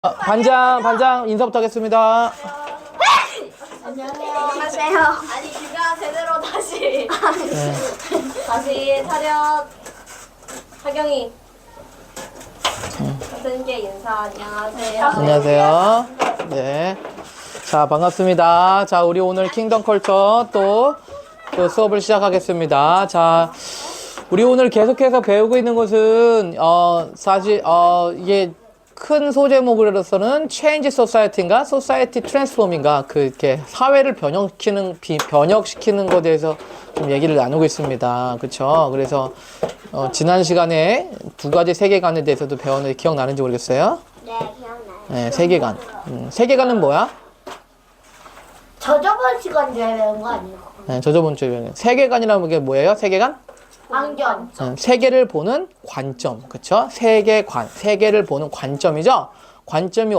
반장 인사부터 하겠습니다. 안녕하세요. 아니 그가 제대로 다시 다시 차렷. 하경이 선생님께 인사. 안녕하세요. 안녕하세요. 네. 자, 반갑습니다. 자, 우리 오늘 킹덤 컬처 또 수업을 시작하겠습니다. 자, 우리 오늘 계속해서 배우고 있는 것은, 사실, 이게 큰 소제목으로서는 Change Society인가? Society Transform인가? 이렇게 사회를 변혁시키는 것에 대해서 좀 얘기를 나누고 있습니다. 그쵸? 그래서, 지난 시간에 두 가지 세계관에 대해서도 배웠는데 기억나는지 모르겠어요? 네, 기억나요. 네, 세계관. 세계관은 뭐야? 저번 시간에 배운 거 아니에요? 네, 저번 주에 세계관이라는 게 뭐예요? 세계관? 안경. 세계를 보는 관점, 그쵸? 세계를 보는 관점이죠? 관점이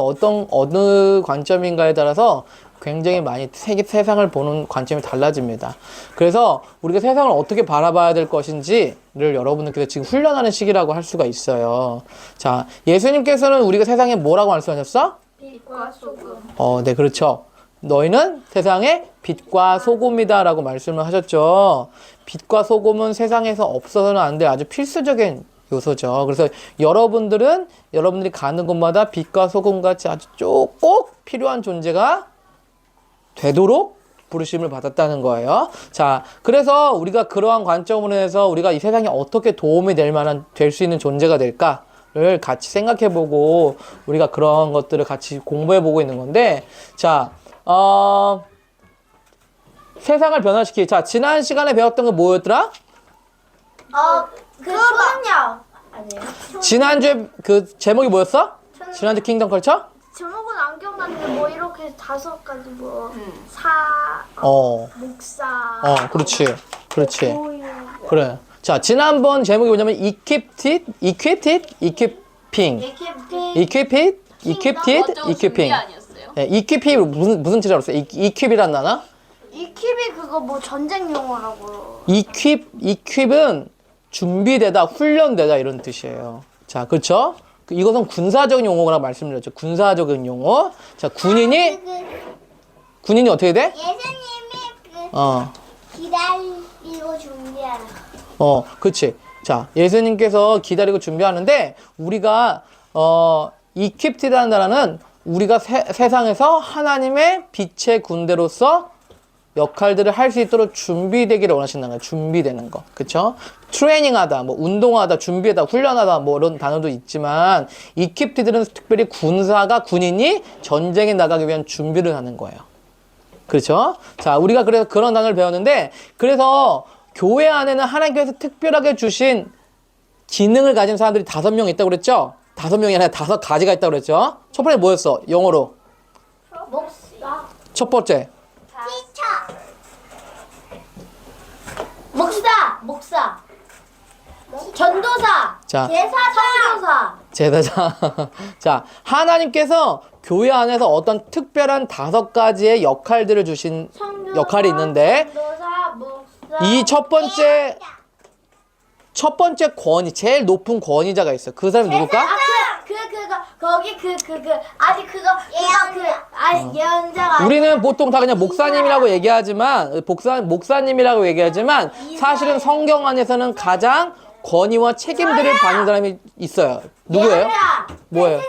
어느 관점인가에 따라서 굉장히 많이 세상을 보는 관점이 달라집니다. 그래서 우리가 세상을 어떻게 바라봐야 될 것인지를 여러분들께서 지금 훈련하는 시기라고 할 수가 있어요. 자, 예수님께서는 우리가 세상에 뭐라고 말씀하셨어? 빛과 소금. 네, 그렇죠. 너희는 세상의 빛과 소금이다 라고 말씀을 하셨죠. 빛과 소금은 세상에서 없어서는 안 될 아주 필수적인 요소죠. 그래서 여러분들이 가는 곳마다 빛과 소금같이 아주 꼭 필요한 존재가 되도록 부르심을 받았다는 거예요. 자, 그래서 우리가 그러한 관점으로 해서 우리가 이 세상에 어떻게 도움이 될 수 있는 존재가 될까를 같이 생각해보고 우리가 그런 것들을 같이 공부해보고 있는 건데, 자, 세상을 변화시키기. 자, 지난 시간에 배웠던 게 뭐였더라? 초능력. 아니에요? 지난주에 그 제목이 뭐였어? 지난주 킹덤 컬처? 제목은 안 기억나는데 뭐 이렇게 5가지 뭐 목사. 그렇지. 고유. 그래. 자, 지난번 제목이 뭐냐면 equipped, equipping. equipping. 아니었어요? 네, equip이 무슨 뜻이라고 했어요? equip이란 단어? 이킵이 그거 뭐 전쟁 용어라고. equip은 준비되다, 훈련되다 이런 뜻이에요. 자, 그렇죠? 이것은 군사적인 용어라고 말씀드렸죠. 군사적인 용어. 자, 군인이 어떻게 돼? 예수님이 기다리고 준비하는. 그치. 자, 예수님께서 기다리고 준비하는데, 우리가, equipped라는 단어는 우리가 세상에서 하나님의 빛의 군대로서 역할들을 할 수 있도록 준비되기를 원하신다는 거예요. 준비되는 거. 그쵸? 트레이닝하다, 뭐, 운동하다, 준비하다, 훈련하다, 뭐, 이런 단어도 있지만, equipped는 특별히 군인이 전쟁에 나가기 위한 준비를 하는 거예요. 그렇죠? 자, 우리가 그래서 그런 단어를 배웠는데, 그래서 교회 안에는 하나님께서 특별하게 주신 기능을 가진 사람들이 5명 있다고 그랬죠? 5명이 아니라 5가지가 있다고 그랬죠? 첫 번째 뭐였어? 영어로. 목사. 첫 번째. 목사. 전도사. 자, 제사장. 제사장. 자, 하나님께서 교회 안에서 어떤 특별한 5가지의 역할들을 주신 역할이 있는데, 전도사, 목사. 이 첫 번째 권위, 제일 높은 권위자가 있어. 그 사람이 누굴까? 예언자가. 우리는 보통 다 그냥 목사님이라고 얘기하지만, 목사님이라고 얘기하지만, 사실은 성경 안에서는 가장 권위와 책임들을 받는 사람이 있어요. 누구예요? 뭐예요?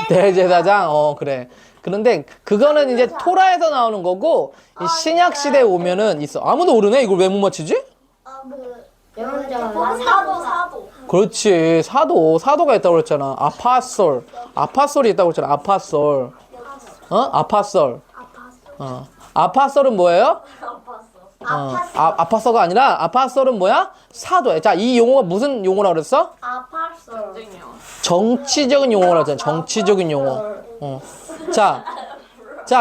대제사장? 그래. 그런데 그거는 이제 토라에서 나오는 거고, 이 신약 시대에 오면은 있어. 아무도 모르네? 이걸 왜 못 맞히지? 예언자가. 사도. 그렇지. 사도가 있다고 그랬잖아. 아파솔이 있다고 그랬잖아. 아파솔. 아파솔은 뭐예요? 아파서가 아니라 아파솔은 뭐야? 사도야. 자, 이 용어가 무슨 용어라고 그랬어? 정치적인 용어라고 했잖아. 정치적인 용어. 자,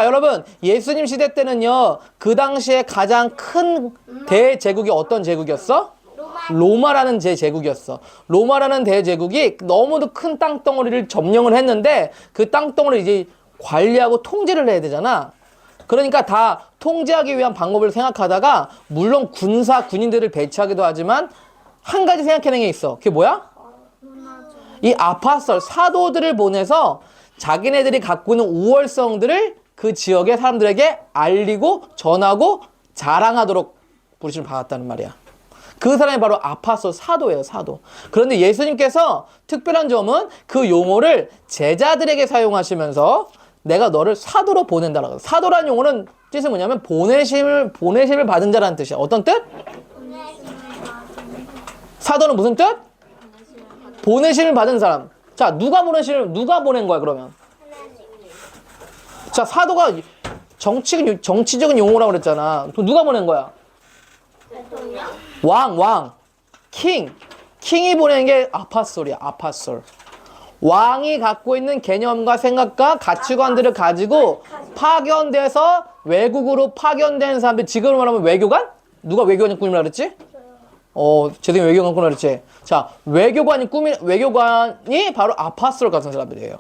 여러분, 예수님 시대 때는요, 그 당시에 가장 큰 대제국이 어떤 제국이었어? 로마라는 제국이었어. 로마라는 대제국이 너무도 큰 땅덩어리를 점령을 했는데, 그 땅덩어리를 이제 관리하고 통제를 해야 되잖아. 그러니까 다 통제하기 위한 방법을 생각하다가, 물론 군인들을 배치하기도 하지만, 한 가지 생각해낸 게 있어. 그게 뭐야? 이 사도들을 보내서 자기네들이 갖고 있는 우월성들을 그 지역의 사람들에게 알리고 전하고 자랑하도록 부르심을 받았다는 말이야. 그 사람이 바로 아파솔 사도예요, 사도. 그런데 예수님께서 특별한 점은 그 용어를 제자들에게 사용하시면서 내가 너를 사도로 보낸다라고. 사도라는 용어는 뜻이 뭐냐면 보내심을 받은 자라는 뜻이야. 어떤 뜻? 사도는 무슨 뜻? 보내심을 받은 사람. 자, 누가 보낸 거야, 그러면? 자, 사도가 정치적인 용어라고 그랬잖아. 그럼 누가 보낸 거야? 왕. 킹이 보낸 게 아파솔이야, 아파솔. 왕이 갖고 있는 개념과 생각과 가치관들을 가지고 파견돼서 외국으로 파견된 사람들, 지금으로 말하면 외교관? 누가 외교관이 꿈이라 그랬지? 죄송해요, 외교관 꿈이라 그랬지? 자, 외교관이 외교관이 바로 아파솔 같은 사람들이에요.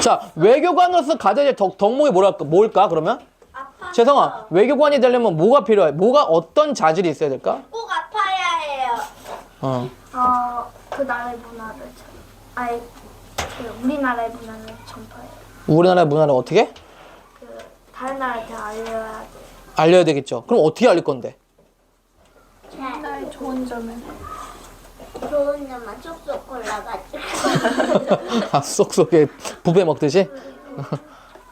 자, 외교관으로서 가져야 될 덕목이 뭘까, 그러면? 재성아, 외교관이 되려면 뭐가 필요해? 어떤 자질이 있어야 될까? 꼭 아파야 해요. 그 나라의 문화를 우리나라의 문화를 전파해요. 우리나라 문화를 어떻게? 다른 나라한테 알려야 돼. 알려야 되겠죠. 그럼 어떻게 알릴 건데? 나의 좋은 점을. 좋은 점만 쏙쏙 골라가지고. 쏙쏙에 부배 먹듯이?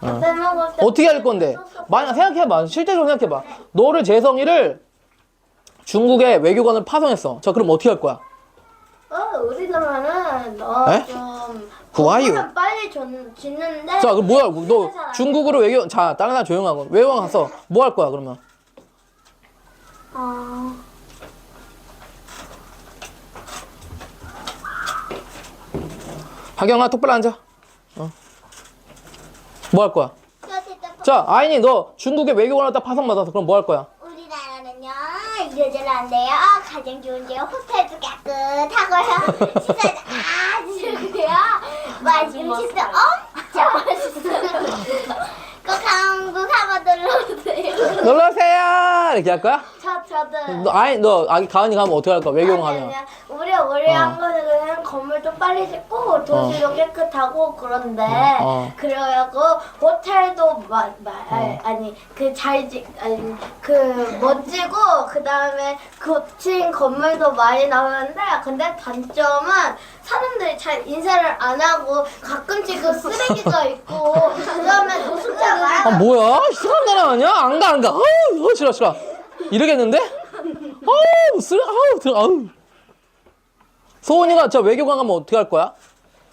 빼먹을 때 어떻게 할 건데? 만약 생각해봐. 실제적으로 생각해봐. 너를 재성이를 중국의 외교관을 파송했어. 자, 그럼 어떻게 할 거야? 우리나라는 에? 좀 구아유. 공부는 빨리 짓는데. 자, 그럼 뭐야? 너 중국으로 자, 다른 사람 조용하고. 외교관 가서 뭐 할 거야, 그러면? 하경아, 똑바로 앉아. 뭐 할 거야? 자, 아인이 너 중국의 외교관을 딱 파송받아서 그럼 뭐 할 거야? 우리나라는요 이러저러한데요. 가장 좋은데요. 호텔도 깨끗하고요. 시설도 아주 좋고요. 음식도 엄청 맛있어요. 꼭 한국 한번 놀러오세요. 놀러오세요! 이렇게 할 거야? 저도. 너 가은이 가면 어떻게 할 거야? 외교관 가면? 우리 한국에 그냥 건물도 빨리 짓고 도시도 깨끗하고 그런데 그래갖고 호텔도 멋지고 그 다음에 고층 건물도 많이 나오는데 근데 단점은 사람들이 잘 인사를 안 하고 가끔씩 쓰레기가 있고 그 다음에 노숙자가 뭐야? 이상한 나라 아니야? 안 가. 싫어. 이러겠는데? 소은이가 저 외교관 가면 어떻게 할 거야?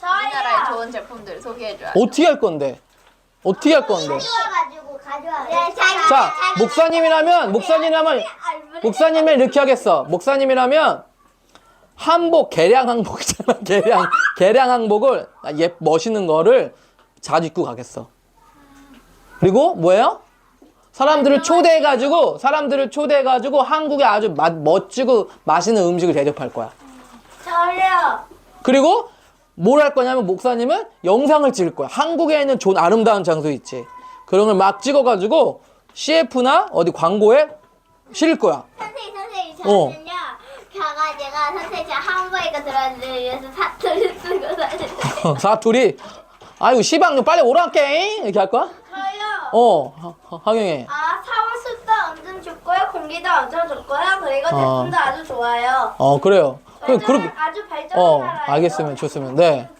우리나라의 좋은 제품들 소개해줘요. 어떻게 할 건데? 가지고 가져와요. 자, 목사님이면 이렇게 하겠어. 목사님이라면 개량 한복 있잖아. 개량 한복을 멋있는 거를 자주 입고 가겠어. 그리고 뭐예요? 사람들을 초대해가지고 한국에 아주 멋지고 맛있는 음식을 대접할 거야. 저요. 그리고 뭘 할 거냐면 목사님은 영상을 찍을 거야. 한국에 있는 좋은 아름다운 장소 있지. 그런 걸 막 찍어가지고 CF나 어디 광고에 실을 거야. 선생님 저는요 가가지고 선생님 저 한국에 들어가기 위해서 사투리 쓰고 다니는데 사투리. 아이고 시방 빨리 오라게 이렇게 할 거야? 저요. 하경이. 사원수도 완전 좋고요. 공기도 완전 좋고요. 그리고 제품도 아주 좋아요. 그래요. 저는 아주 발전한 나라예요. 알겠으면 좋으면 네.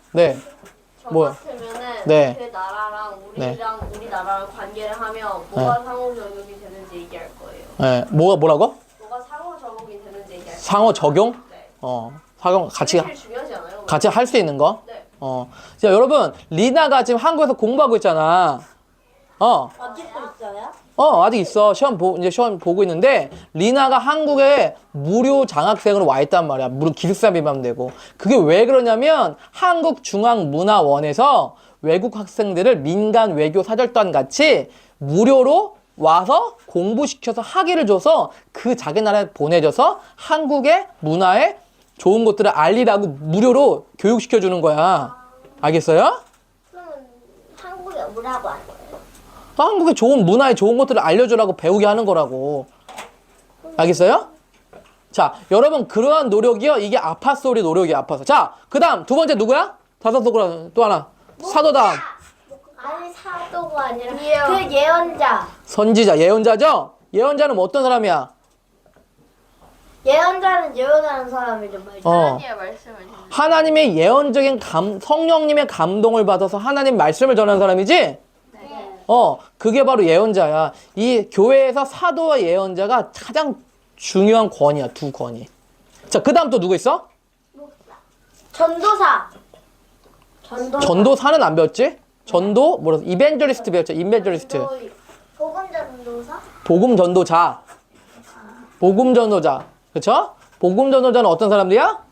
저 뭐야? 같으면은 네. 그 나라랑 네. 우리나라랑 관계를 하면 뭐가 상호 적용이 되는지 얘기할 거예요. 네. 뭐라고? 뭐가 상호 적용이 되는지 얘기할 거예요. 상호 적용? 네. 상호 같이 제일 중요하지 않아요? 같이 할 수 있는 거? 네. 자, 여러분, 리나가 지금 한국에서 공부하고 있잖아. 아직도 있어요? 아직 있어. 이제 시험 보고 있는데, 리나가 한국에 무료 장학생으로 와 있단 말이야. 무료 기숙사비만 되고. 그게 왜 그러냐면, 한국중앙문화원에서 외국 학생들을 민간 외교 사절단 같이 무료로 와서 공부시켜서 학위를 줘서 그 자기 나라에 보내줘서 한국의 문화에 좋은 것들을 알리라고 무료로 교육시켜주는 거야. 알겠어요? 그러면 한국에 오라고 하는 거예요? 한국의 좋은 문화에 좋은 것들을 알려주라고 배우게 하는 거라고. 알겠어요? 자, 여러분 그러한 노력이요. 이게 아파솔의 노력이야. 아파솔. 자, 그 다음 두 번째 누구야? 다섯 손가락 또 하나. 사도 다음. 아니 사도가 아니라 그 예언자. 선지자, 예언자죠? 예언자는 어떤 사람이야? 예언자는 예언하는 사람이죠. 말이죠. 하나님의 말씀을 듣는. 하나님의 예언적인 성령님의 감동을 받아서 하나님 말씀을 전하는 사람이지? 네. 그게 바로 예언자야. 이 교회에서 사도와 예언자가 가장 중요한 권위야, 두 권위. 자, 그 다음 또 누구 있어? 전도사. 전도사는 안 배웠지? 전도, 이벤저리스트 배웠죠, 이벤저리스트. 복음자 전도사? 복음 전도자. 복음 전도자. 그쵸? 복음 전도자는 어떤 사람들이야?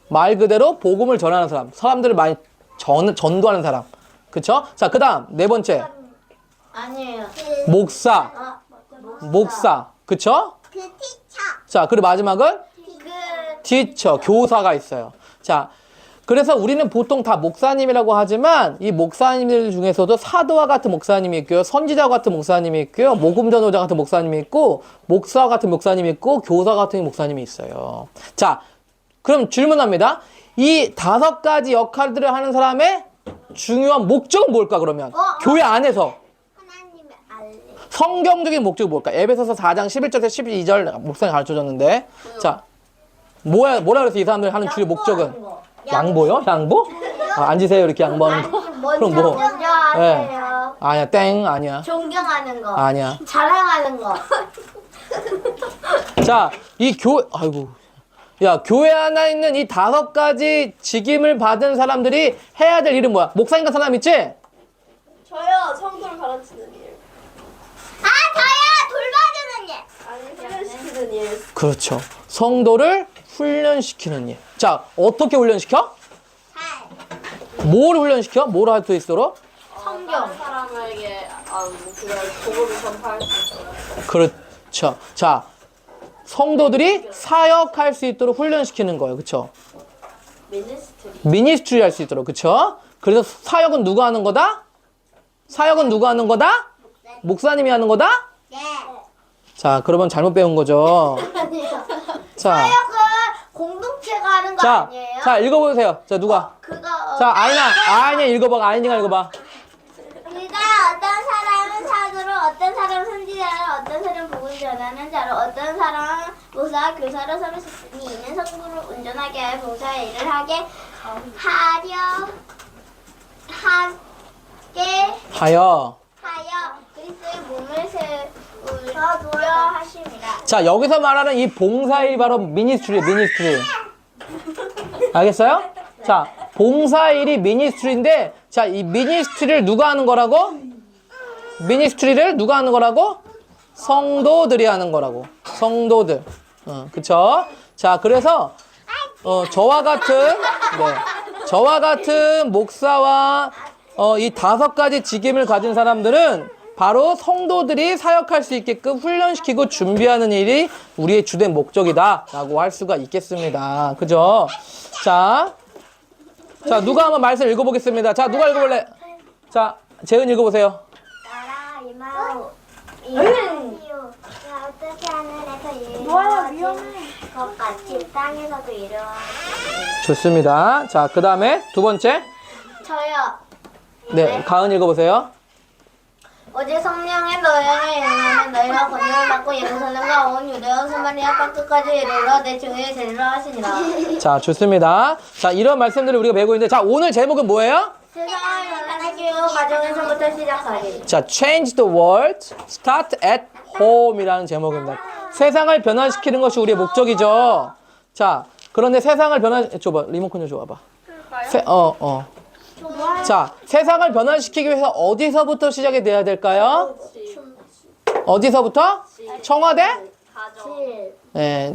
말 그대로 복음을 전하는 사람. 사람들을 많이 전도하는 사람. 그쵸? 자, 그 다음, 네 번째. 아니에요. 목사. 아, 목사. 그쵸? 그 티처. 자, 그리고 마지막은 그 티처, 교사가 있어요. 자, 그래서 우리는 보통 다 목사님이라고 하지만 이 목사님들 중에서도 사도와 같은 목사님이 있고요. 선지자와 같은 목사님이 있고요. 복음 전도자 같은 목사님이 있고 목사와 같은 목사님이 있고 교사 같은 목사님이 있어요. 자, 그럼 질문합니다. 이 5가지 역할들을 하는 사람의 중요한 목적은 뭘까 그러면? 교회 안에서. 하나님의 알림. 성경적인 목적이 뭘까? 에베소서 4장 11절에서 12절 목사님 가르쳐줬는데 자, 뭐라 그랬어? 이 사람들 하는 주요 목적은? 양보요? 양보? 앉으세요 이렇게 양보하는 거? 그럼 뭐? 먼저 하세요. 아니야, 땡, 아니야. 존경하는 거. 아니야. 자랑하는 거. 자, 아이고. 야, 교회 안에 있는 이 5가지 직임을 받은 사람들이 해야 될 일은 뭐야? 목사님 같은 사람 있지? 저요, 성도를 가르치는 일. 아, 저요! 돌봐주는 일. 아니, 훈련시키는 일. 그렇죠. 성도를 훈련시키는 일. 자, 어떻게 훈련시켜? 잘. 뭘 훈련시켜? 뭘 할 수 있도록? 성경. 다른 사람에게 그걸 복음을 전파할 수 있어요. 그렇죠. 자, 성도들이 사역할 수 있도록 훈련시키는 거예요. 그렇죠? 미니스트리. 미니스트리 할 수 있도록. 그렇죠? 그래서 사역은 누가 하는 거다? 사역은 누가 하는 거다? 목사님이 하는 거다? 네. 자, 그러면 잘못 배운 거죠. 아니요. 자, 사역은 공동체가 하는 거 아니에요? 자, 읽어보세요. 자, 누가? 그거 자, 아이나 읽어봐. 아이니가 읽어봐. 그가 어떤 사람은 사도로, 어떤 사람은 선지자로, 어떤 사람은 복음 전하는 자로, 어떤 사람은 목사, 교사로 서르셨으니 이는 성도를 온전하게 하여 봉사의 일을 하게 하여. 그리스도의 몸을 세우려 하심이라. 자, 여기서 말하는 이 봉사일이 바로 미니스트리. 알겠어요? 자, 봉사일이 미니스트리인데, 자, 이 미니스트리를 누가 하는 거라고? 미니스트리를 누가 하는 거라고? 성도들이 하는 거라고. 성도들. 그쵸? 자, 그래서, 저와 같은 목사와, 이 5가지 직임을 가진 사람들은 바로 성도들이 사역할 수 있게끔 훈련시키고 준비하는 일이 우리의 주된 목적이다라고 할 수가 있겠습니다. 그죠? 자, 누가 한번 말씀 읽어보겠습니다. 자, 누가 읽어볼래? 자, 재은 읽어보세요. 나라 이마오 이마시오 어떻게 하늘에서 이루어진 것 같이 땅에서도 이루어진. 좋습니다. 자, 그 다음에 2번째. 저요. 네, 가은 읽어보세요. 어제 성령의 너희를 인하여 너희가 권능을 받고 예루살렘과 온 유대와 사마리아 땅 끝까지 이르러 내 증인이 되리라 하시니라. 자, 좋습니다. 자, 이런 말씀들을 우리가 배우고 있는데, 자, 오늘 제목은 뭐예요? 세상을 변화시키고 가정에서부터 시작하리. 자, Change the world, start at home이라는 제목입니다. 세상을 변화시키는 것이 우리의 목적이죠. 자, 그런데 세상을 줘봐. 리모컨 좀 줘봐. 자, 세상을 변화시키기 위해서 어디서부터 시작이 돼야 될까요? 어디서부터? 청와대? 네,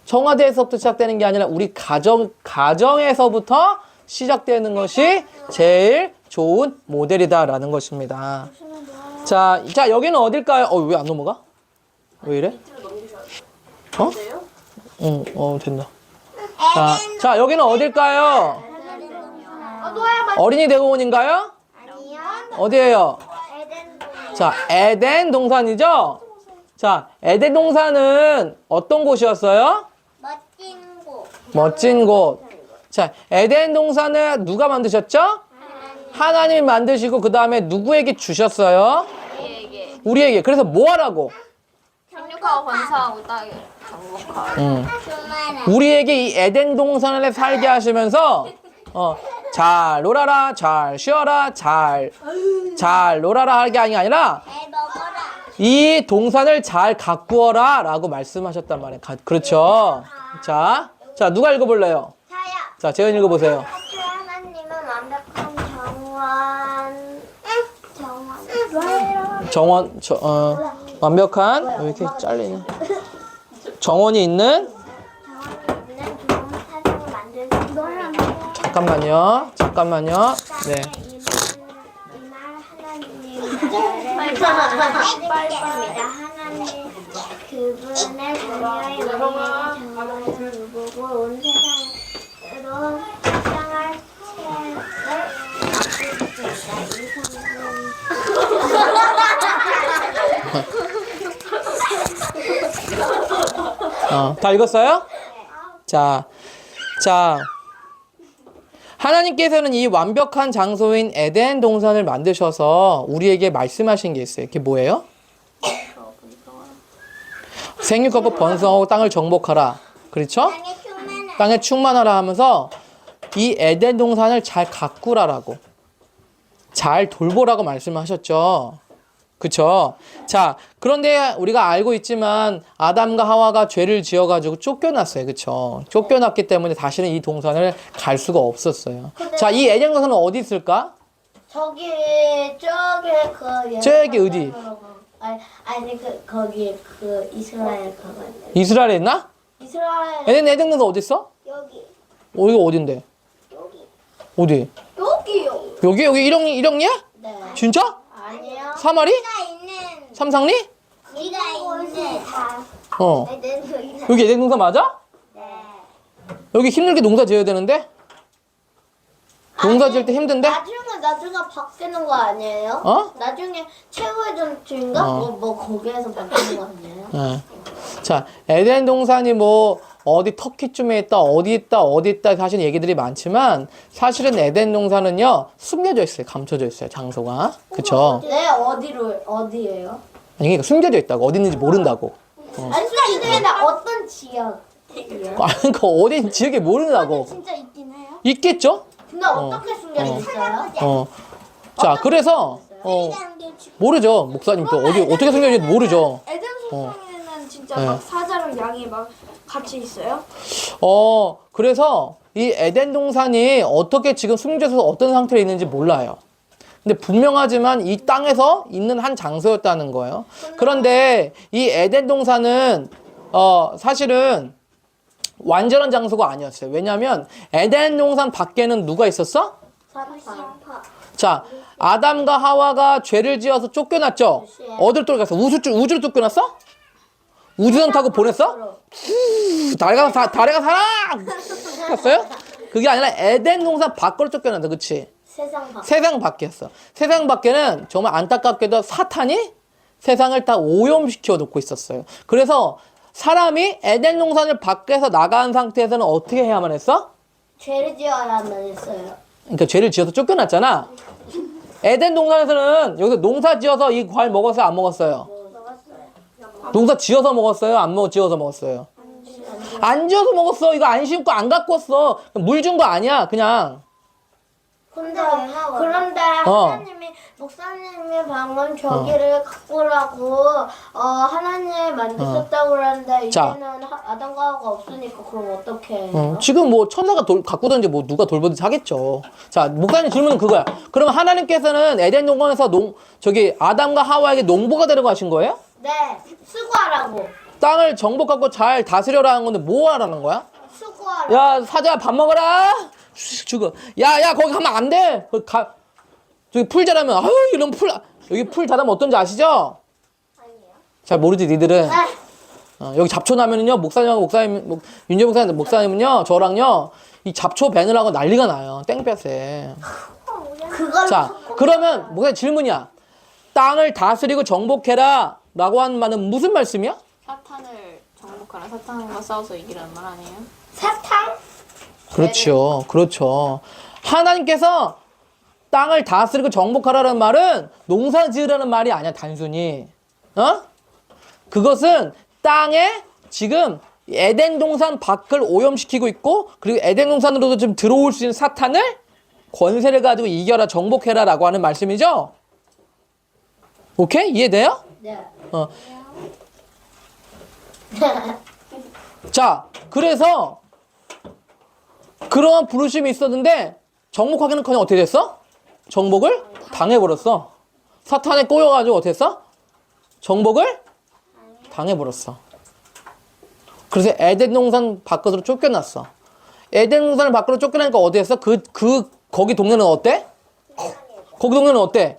청와대에서부터 시작되는 게 아니라 우리 가정에서부터 시작되는 것이 제일 좋은 모델이다라는 것입니다. 자, 여기는 어딜까요? 왜 안 넘어가? 왜 이래? 된다. 자, 여기는 어딜까요? 어린이 대공원인가요? 아니요. 어디예요? 에덴. 자, 에덴 동산이죠? 자, 에덴 동산은 어떤 곳이었어요? 멋진 곳. 멋진 곳. 자, 에덴 동산을 누가 만드셨죠? 하나님이 만드시고 그 다음에 누구에게 주셨어요? 우리에게 우리에게. 그래서 뭐 하라고? 생육하고 번성하고 땅에 정복하고 우리에게 이 에덴 동산을 살게 하시면서 잘 놀아라, 잘 쉬어라, 잘 놀아라 할 게 아니라 애 먹어라. 이 동산을 잘 가꾸어라 라고 말씀하셨단 말이에요. 그렇죠? 자, 누가 읽어볼래요? 자야. 자, 재은 읽어보세요. 하필 하나님은 완벽한 정원. 완벽한, 왜 이렇게 잘리냐? 정원이 있는, 있는 좋은 사람을 만들고 잠깐만요. 네. 이말 하나님입니다. 하나님 그분의 자녀의 우리에게 정말을 누보고 온 세상으로 세상을 다 읽었어요? 자, 하나님께서는 이 완벽한 장소인 에덴 동산을 만드셔서 우리에게 말씀하신 게 있어요. 그게 뭐예요? 생육하고 번성하고 땅을 정복하라. 그렇죠? 땅에 충만하라 하면서 이 에덴 동산을 잘 가꾸라라고. 잘 돌보라고 말씀하셨죠. 그쵸? 자, 그런데 우리가 알고 있지만 아담과 하와가 죄를 지어가지고 쫓겨났어요. 그쵸? 쫓겨났기 때문에 다시는 이 동산을 갈 수가 없었어요. 자, 이 에덴 동산은 어디 있을까? 저기 그 저기 어디? 아니 거기 그 이스라엘 가면 이스라엘에 있나? 이스라엘 에덴 동산 어디 있어? 여기 이거 어딘데? 여기 어디? 여기요. 여기 일영리야? 네. 진짜? 아니요. 사마리? 네가 있는 삼상리? 네가 있는 다 네. 여기 에덴 동산 맞아? 네. 여기 힘들게 농사 지어야 되는데? 농사 지을 때 힘든데? 나중에 바뀌는 거 아니에요? 어? 나중에 최후의 전투인가? 뭐 거기에서 바뀌는 거 아니에요? 네. 자, 에덴 동산이 뭐 어디 터키쯤에 있다, 어디 있다 사실 얘기들이 많지만 사실은 에덴 동산은요 숨겨져 있어요, 감춰져 있어요, 장소가. 그쵸? 네, 어디예요? 아니, 그러니까 숨겨져 있다고, 어디 있는지 모른다고. 아니 솔직히 어떤 지역? 아니, 그 어디 지역에 모른다고. 진짜 있긴 해요. 있겠죠? 근데 어떻게 숨겨져 있어요? 자, 그래서 모르죠. 목사님도 어떻게 숨겨진지 모르죠. 에덴 소송에는 진짜 네. 막 사자랑 양이 막 같이 있어요? 그래서 이 에덴 동산이 어떻게 지금 숨겨져서 어떤 상태로 있는지 몰라요. 근데 분명하지만 이 땅에서 있는 한 장소였다는 거예요. 그런데 이 에덴 동산은 사실은 완전한 장소가 아니었어요. 왜냐하면 에덴 동산 밖에는 누가 있었어? 자, 아담과 하와가 죄를 지어서 쫓겨났죠? 어디로 쫓겨났어? 우주로 쫓겨났어? 우주선 타고 보냈어? 달에 가서 살아! 갔어요? 그게 아니라 에덴 동산 밖으로 쫓겨난다. 그치? 세상 밖이었어. 세상 밖에는 정말 안타깝게도 사탄이 세상을 다 오염시켜 놓고 있었어요. 그래서 사람이 에덴 동산을 밖에서 나간 상태에서는 어떻게 해야만 했어? 죄를 지어야만 했어요. 그러니까 죄를 지어서 쫓겨났잖아. 에덴 동산에서는 여기서 농사 지어서 이 과일 먹었어요? 안 먹었어요? 농사 지어서 먹었어요? 안 지어서 먹었어요? 안 지어서 먹었어. 이거 안 심고 안 갖고 왔어. 물 준 거 아니야. 그냥. 그런데 하나님이 목사님이 방금 저기를 가꾸라고 하나님이 만드셨다고 그러는데 자. 이제는 아담과 하와가 없으니까 그럼 어떻게 해요? 지금 뭐 천사가 가꾸든지 뭐 누가 돌보든지 하겠죠. 자, 목사님 질문은 그거야. 그럼 하나님께서는 에덴 동산에서 아담과 하와에게 농부가 되라고 하신 거예요? 네, 수고하라고. 땅을 정복하고 잘 다스려라 하는 건데 뭐 하라는 거야? 수고하라고. 야, 사자 밥 먹어라. 죽어. 야, 거기 가면 안 돼. 저기 풀 자라면 이런 여기 풀 자라면 어떤지 아시죠? 아니에요. 잘 모르지 니들은. 여기 잡초 나면은요 윤재 목사님은요 저랑요 이 잡초 배느라고 난리가 나요. 땡볕에. 그걸 자, 그러면 목사님 질문이야. 땅을 다스리고 정복해라 라고 하는 말은 무슨 말씀이야? 사탄을 정복하라. 사탄과 싸워서 이기라는 말 아니에요? 사탕? 그렇죠. 하나님께서 땅을 다스리고 정복하라는 말은 농사 지으라는 말이 아니야, 단순히. 그것은 땅에 지금 에덴 동산 밖을 오염시키고 있고, 그리고 에덴 동산으로도 좀 들어올 수 있는 사탄을 권세를 가지고 이겨라, 정복해라 라고 하는 말씀이죠? 오케이? 이해돼요? 네. 자, 그래서 그러한 부르심이 있었는데 정복하기는커녕 어떻게 됐어? 정복을 당해버렸어. 사탄에 꼬여가지고 어떻게 했어? 정복을 당해버렸어. 그래서 에덴 동산 밖으로 쫓겨났어. 에덴 동산을 밖으로 쫓겨나니까 어디 했어? 거기 동네는 어때? 거기 동네는 어때?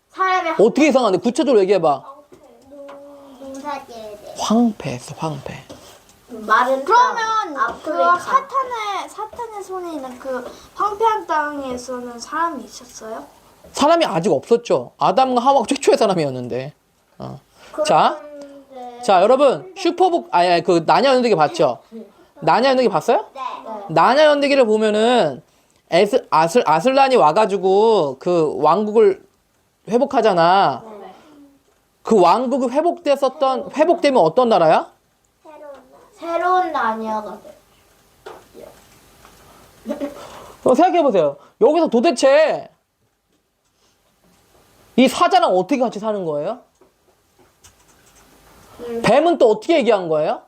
사람이 어떻게 이상한데? 구체적으로 얘기해봐. 농사지에 대해. 황폐했어, 황폐. 마른 그러면 땅, 그 아프리카. 사탄의 손에 있는 그 황폐한 땅에서는 사람이 있었어요? 사람이 아직 없었죠. 아담과 하와가 최초의 사람이었는데. 자, 자, 여러분 슈퍼북 그 나냐 연대기 봤죠? 나냐 연대기 봤어요? 네. 나냐 연대기를 보면은 아슬란이 와가지고 그 왕국을 회복하잖아. 그 왕국이 회복되면 어떤 나라야? 새로운 나니아가 돼. 생각해보세요. 여기서 도대체 이 사자랑 어떻게 같이 사는 거예요? 뱀은 또 어떻게 얘기한 거예요?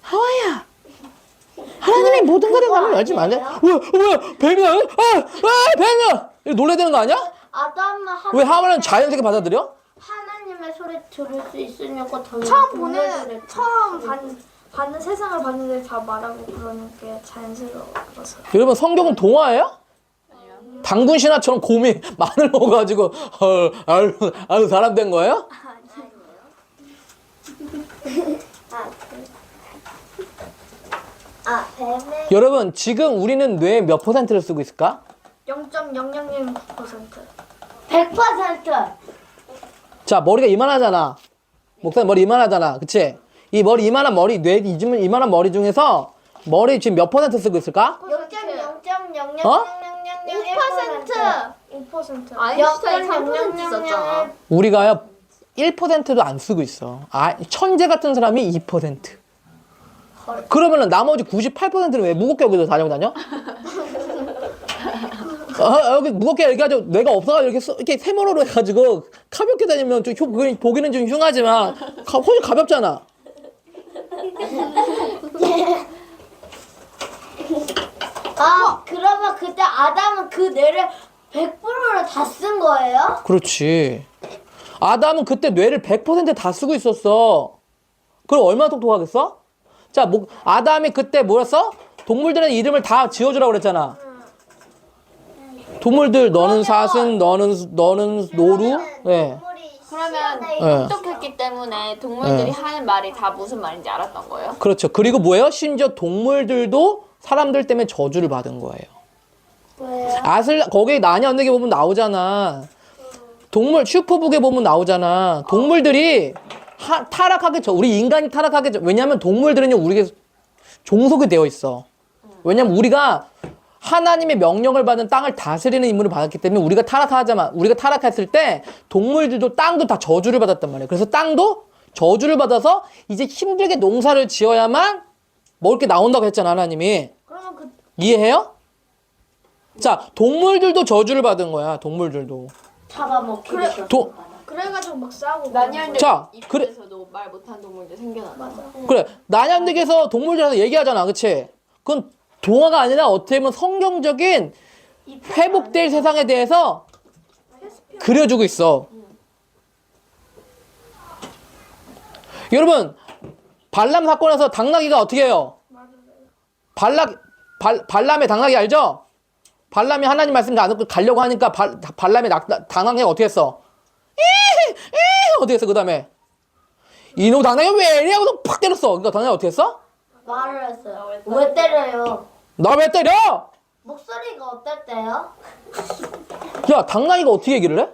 하와야, 하나님의 모든 것에 관을 알지 마냐? 뭐야, 뱀이야? 뱀이야! 이렇게 놀래야 되는 거 아니야? 아담은 왜 하와는 자연스럽게 받아들여? 하나님의 소리 들을 수 있으니까 더 처음 받는 세상을 봤는데 다 말하고 그러는 게 자연스러워서. 여러분 성경은 동화예요? 당군 신화처럼 곰이 마늘 먹어가지고 아유 사람 된 거예요? 뱀의 여러분 지금 우리는 뇌 몇 퍼센트를 쓰고 있을까? 0.0009%. 100%. 자, 머리가 이만하잖아. 목사님 머리 이만하잖아. 그치? 이 머리 이만한 머리, 뇌 이만한 머리 중에서 머리 지금 몇 퍼센트 쓰고 있을까? 0.0.000000 어? 5%. 아인슈타인 3% 썼잖아. 우리가요 1%도 안 쓰고 있어. 천재 같은 사람이 2%. 그러면은 나머지 98%는 왜 무겁게 여기서 다녀? 여기 무겁게 얘기하죠. 뇌가 없어가지고 이렇게 세모로로 해가지고 가볍게 다니면 좀 보기는 좀 흉하지만 훨씬 가볍잖아. 그러면 그때 아담은 그 뇌를 100%를 다 쓴 거예요? 그렇지. 아담은 그때 뇌를 100% 다 쓰고 있었어. 그럼 얼마나 똑똑하겠어? 자, 아담이 그때 뭐랬어? 동물들의 이름을 다 지어주라고 그랬잖아. 동물들, 너는 사슴, 너는 노루. 네. 그러면 네. 똑똑했기 때문에 동물들이 하는 말이 다 무슨 말인지 알았던 거예요? 그렇죠. 그리고 뭐예요? 심지어 동물들도 사람들 때문에 저주를 받은 거예요. 왜요? 거기 나냐 언덕에 보면 나오잖아. 슈퍼북에 보면 나오잖아. 동물들이 타락하게 우리 인간이 타락하게 왜냐하면 동물들은요 우리에게 종속이 되어 있어. 왜냐면 우리가 하나님의 명령을 받은 땅을 다스리는 임무를 받았기 때문에 우리가 타락했을 때 동물들도 땅도 다 저주를 받았단 말이에요. 그래서 땅도 저주를 받아서 이제 힘들게 농사를 지어야만 먹을 게 나온다고 했잖아 하나님이. 그러면 이해해요? 자, 동물들도 저주를 받은 거야. 동물들도. 잡아먹기. 그래가지고 막 싸우고. 나뉘었는데 자, 입에서도 말 못한 동물들 생겨났나? 그래, 나냠득에서 동물들한테 얘기하잖아, 그치? 그건 동화가 아니라 어떻게 보면 성경적인 회복될 세상에 대해서 그려주고 있어. 여러분, 발람 사건에서 당나귀가 어떻게 해요? 발람의 당나귀 알죠? 발람이 하나님 말씀 안 듣고 가려고 하니까 발람의 당나귀가 어떻게 했어? 어떻게 했어, 그 다음에? 이놈 당나귀 왜 이래? 하고 팍 때렸어. 그러니까 당나귀 어떻게 했어? 말을 했어요. 왜 때려요? 나 왜 때려? 목소리가 어땠대요? 야, 당나귀가 어떻게 얘기를 해?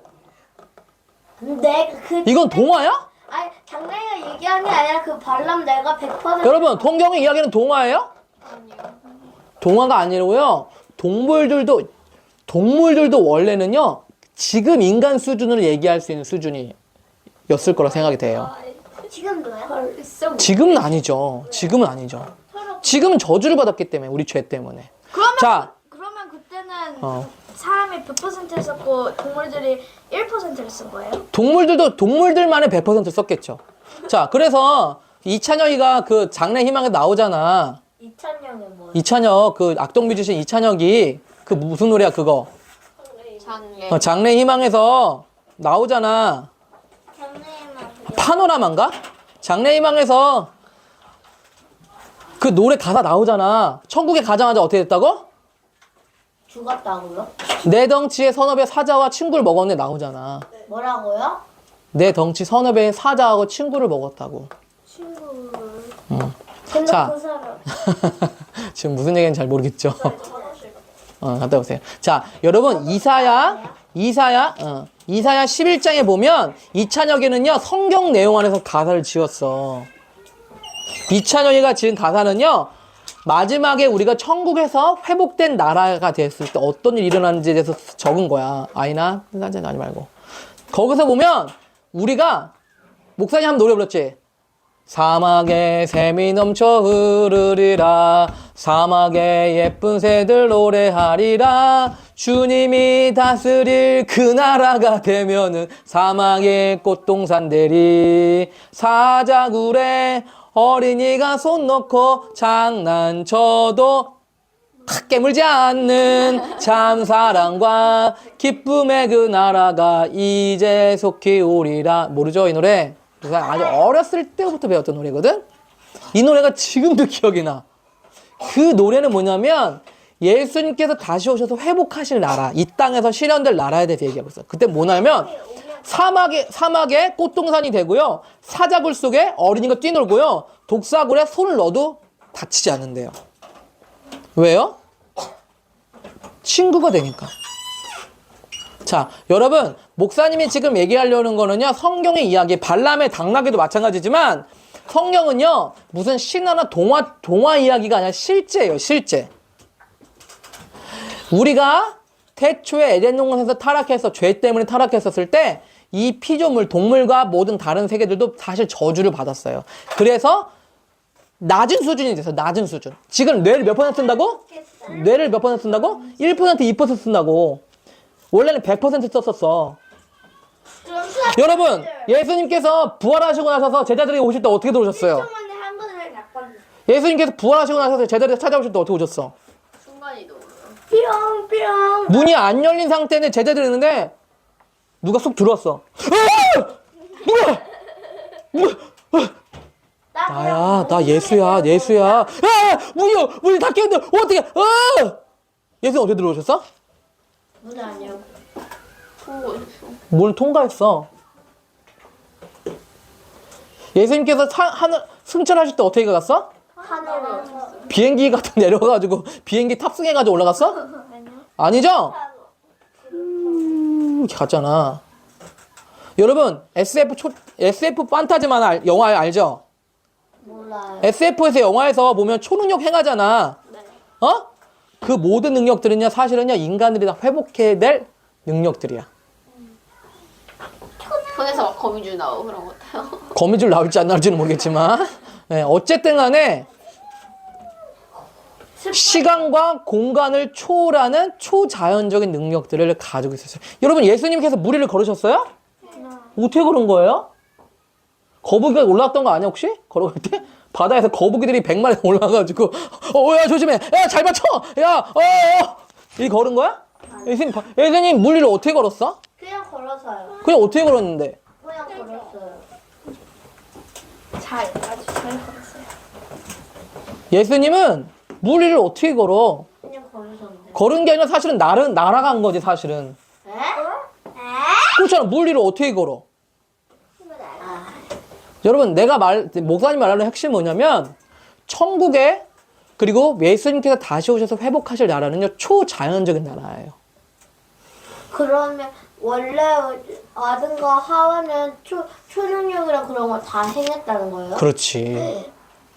이건 동화야? 아니 장난이가 얘기한 게 아니라 그 발람 내가 100% 여러분, 성경의 이야기는 동화예요? 동화가 아니고요. 동물들도 원래는요, 지금 인간 수준으로 얘기할 수 있는 수준이었을 거라 생각이 돼요. 지금도요? 지금은 아니죠. 지금은 아니죠. 지금은 저주를 받았기 때문에, 우리 죄 때문에. 자, 그러면 그때는 어. 사람이 100%를 썼고 동물들이 1%를 쓴 거예요? 동물들만의 100% 썼겠죠. 자, 그래서 이찬혁이가 그 장래 희망에 나오잖아. 이찬영이 뭐야? 이찬혁, 그 악동 뮤지션 이찬혁이 그 무슨 노래야, 그거? 장애. 장래 희망에서 나오잖아. 장래에만 파노라마인가? 장래 희망에서 그 노래 가사 나오잖아. 천국에 가자마자 어떻게 됐다고? 죽었다고요? 내 덩치에 선업의 사자와 친구를 먹었네 나오잖아. 뭐라고요? 내 덩치 선업의 사자하고 친구를 먹었다고. 근데 자. 그 사람 지금 무슨 얘기인지 잘 모르겠죠? 갔다 오세요. 자, 여러분, 이사야 11장에 보면 이찬혁이는요, 성경 내용 안에서 가사를 지었어. 이찬혁이가 지은 가사는요, 마지막에 우리가 천국에서 회복된 나라가 됐을 때 어떤 일이 일어나는지에 대해서 적은 거야. 아이나, 혼자지 말고. 거기서 보면, 우리가, 목사님 한번 노래 불렀지? 사막에 샘이 넘쳐 흐르리라 사막에 예쁜 새들 노래하리라 주님이 다스릴 그 나라가 되면은 사막에 꽃동산들이 사자굴에 어린이가 손 놓고 장난쳐도 깨물지 않는 참 사랑과 기쁨의 그 나라가 이제 속히 오리라. 모르죠 이 노래? 아주 어렸을 때부터 배웠던 노래거든? 이 노래가 지금도 기억이 나. 그 노래는 뭐냐면 예수님께서 다시 오셔서 회복하실 나라, 이 땅에서 실현될 나라에 대해서 얘기하고 있어요. 그때 뭐냐면 사막에 꽃동산이 되고요. 사자굴 속에 어린이가 뛰놀고요. 독사굴에 손을 넣어도 다치지 않는데요. 왜요? 친구가 되니까. 자, 여러분, 목사님이 지금 얘기하려는 거는요, 성경의 이야기, 발람의 당나귀도 마찬가지지만, 성경은요, 무슨 신화나 동화 이야기가 아니라 실제예요, 실제. 우리가 태초에 에덴 동산에서 타락해서, 죄 때문에 타락했었을 때, 이 피조물, 동물과 모든 다른 세계들도 사실 저주를 받았어요. 그래서, 낮은 수준이 돼서, 낮은 수준. 지금 뇌를 몇 퍼센트 쓴다고? 뇌를 몇 퍼센트 쓴다고? 1%, 2% 쓴다고. 원래는 100% 썼었어. 여러분, 예수님께서 부활하시고 나셔서 제자들이 오실 때 어떻게 들어오셨어요? 예수님께서 부활하시고 나셔서 제자들이 찾아오실 때 어떻게 오셨어? 순간이도 몰라요. 뿅뿅 문이 안 열린 상태는 제자들이 있는데 누가 쏙 들어왔어. 뭐야? 나야, 나 예수야. 문이 닫혔는데 어떻게? 예수님 어떻게 들어오셨어? 문 아니야. 뭘 통과했어? 예수님께서 하늘 승천하실 때 어떻게 갔어? 하늘로. 비행기 같은 내려가지고 비행기 탑승해가지고 올라갔어? 아니죠? 이렇게 갔잖아. 여러분 SF 판타지만 영화 알죠? 몰라요. SF에서 영화에서 보면 초능력 행하잖아. 어? 그 모든 능력들은요 사실은요 인간들이 다 회복해야 될 능력들이야. 손에서 막 거미줄 나오고 그런 것 같아요. 거미줄 나올지 안 나올지는 모르겠지만 어쨌든 간에 시간과 공간을 초월하는 초자연적인 능력들을 가지고 있었어요. 여러분 예수님께서 무리를 걸으셨어요? 어떻게 걸은 거예요? 거북이가 올라왔던 거 아니야 혹시? 걸어갈 때? 바다에서 거북이들이 100마리 올라가가지고 야 조심해 야 잘 맞춰 야 이 걸은 거야? 예수님 물리를 어떻게 걸었어? 그냥 걸어서요. 그냥 어떻게 걸었는데? 그냥 걸었어요. 아주 잘 걸었어요. 예수님은 물리를 어떻게 걸어? 그냥 걸으셨는데. 걸은 게 아니라 사실은 날아간 거지 사실은. 에? 그렇잖아. 물리를 어떻게 걸어? 여러분 목사님 말하는 핵심이 뭐냐면 천국에 그리고 예수님께서 다시 오셔서 회복하실 나라는요 초자연적인 나라예요. 그러면 원래 아담과 하와는 초능력이랑 그런 걸 다 행했다는 거예요? 그렇지.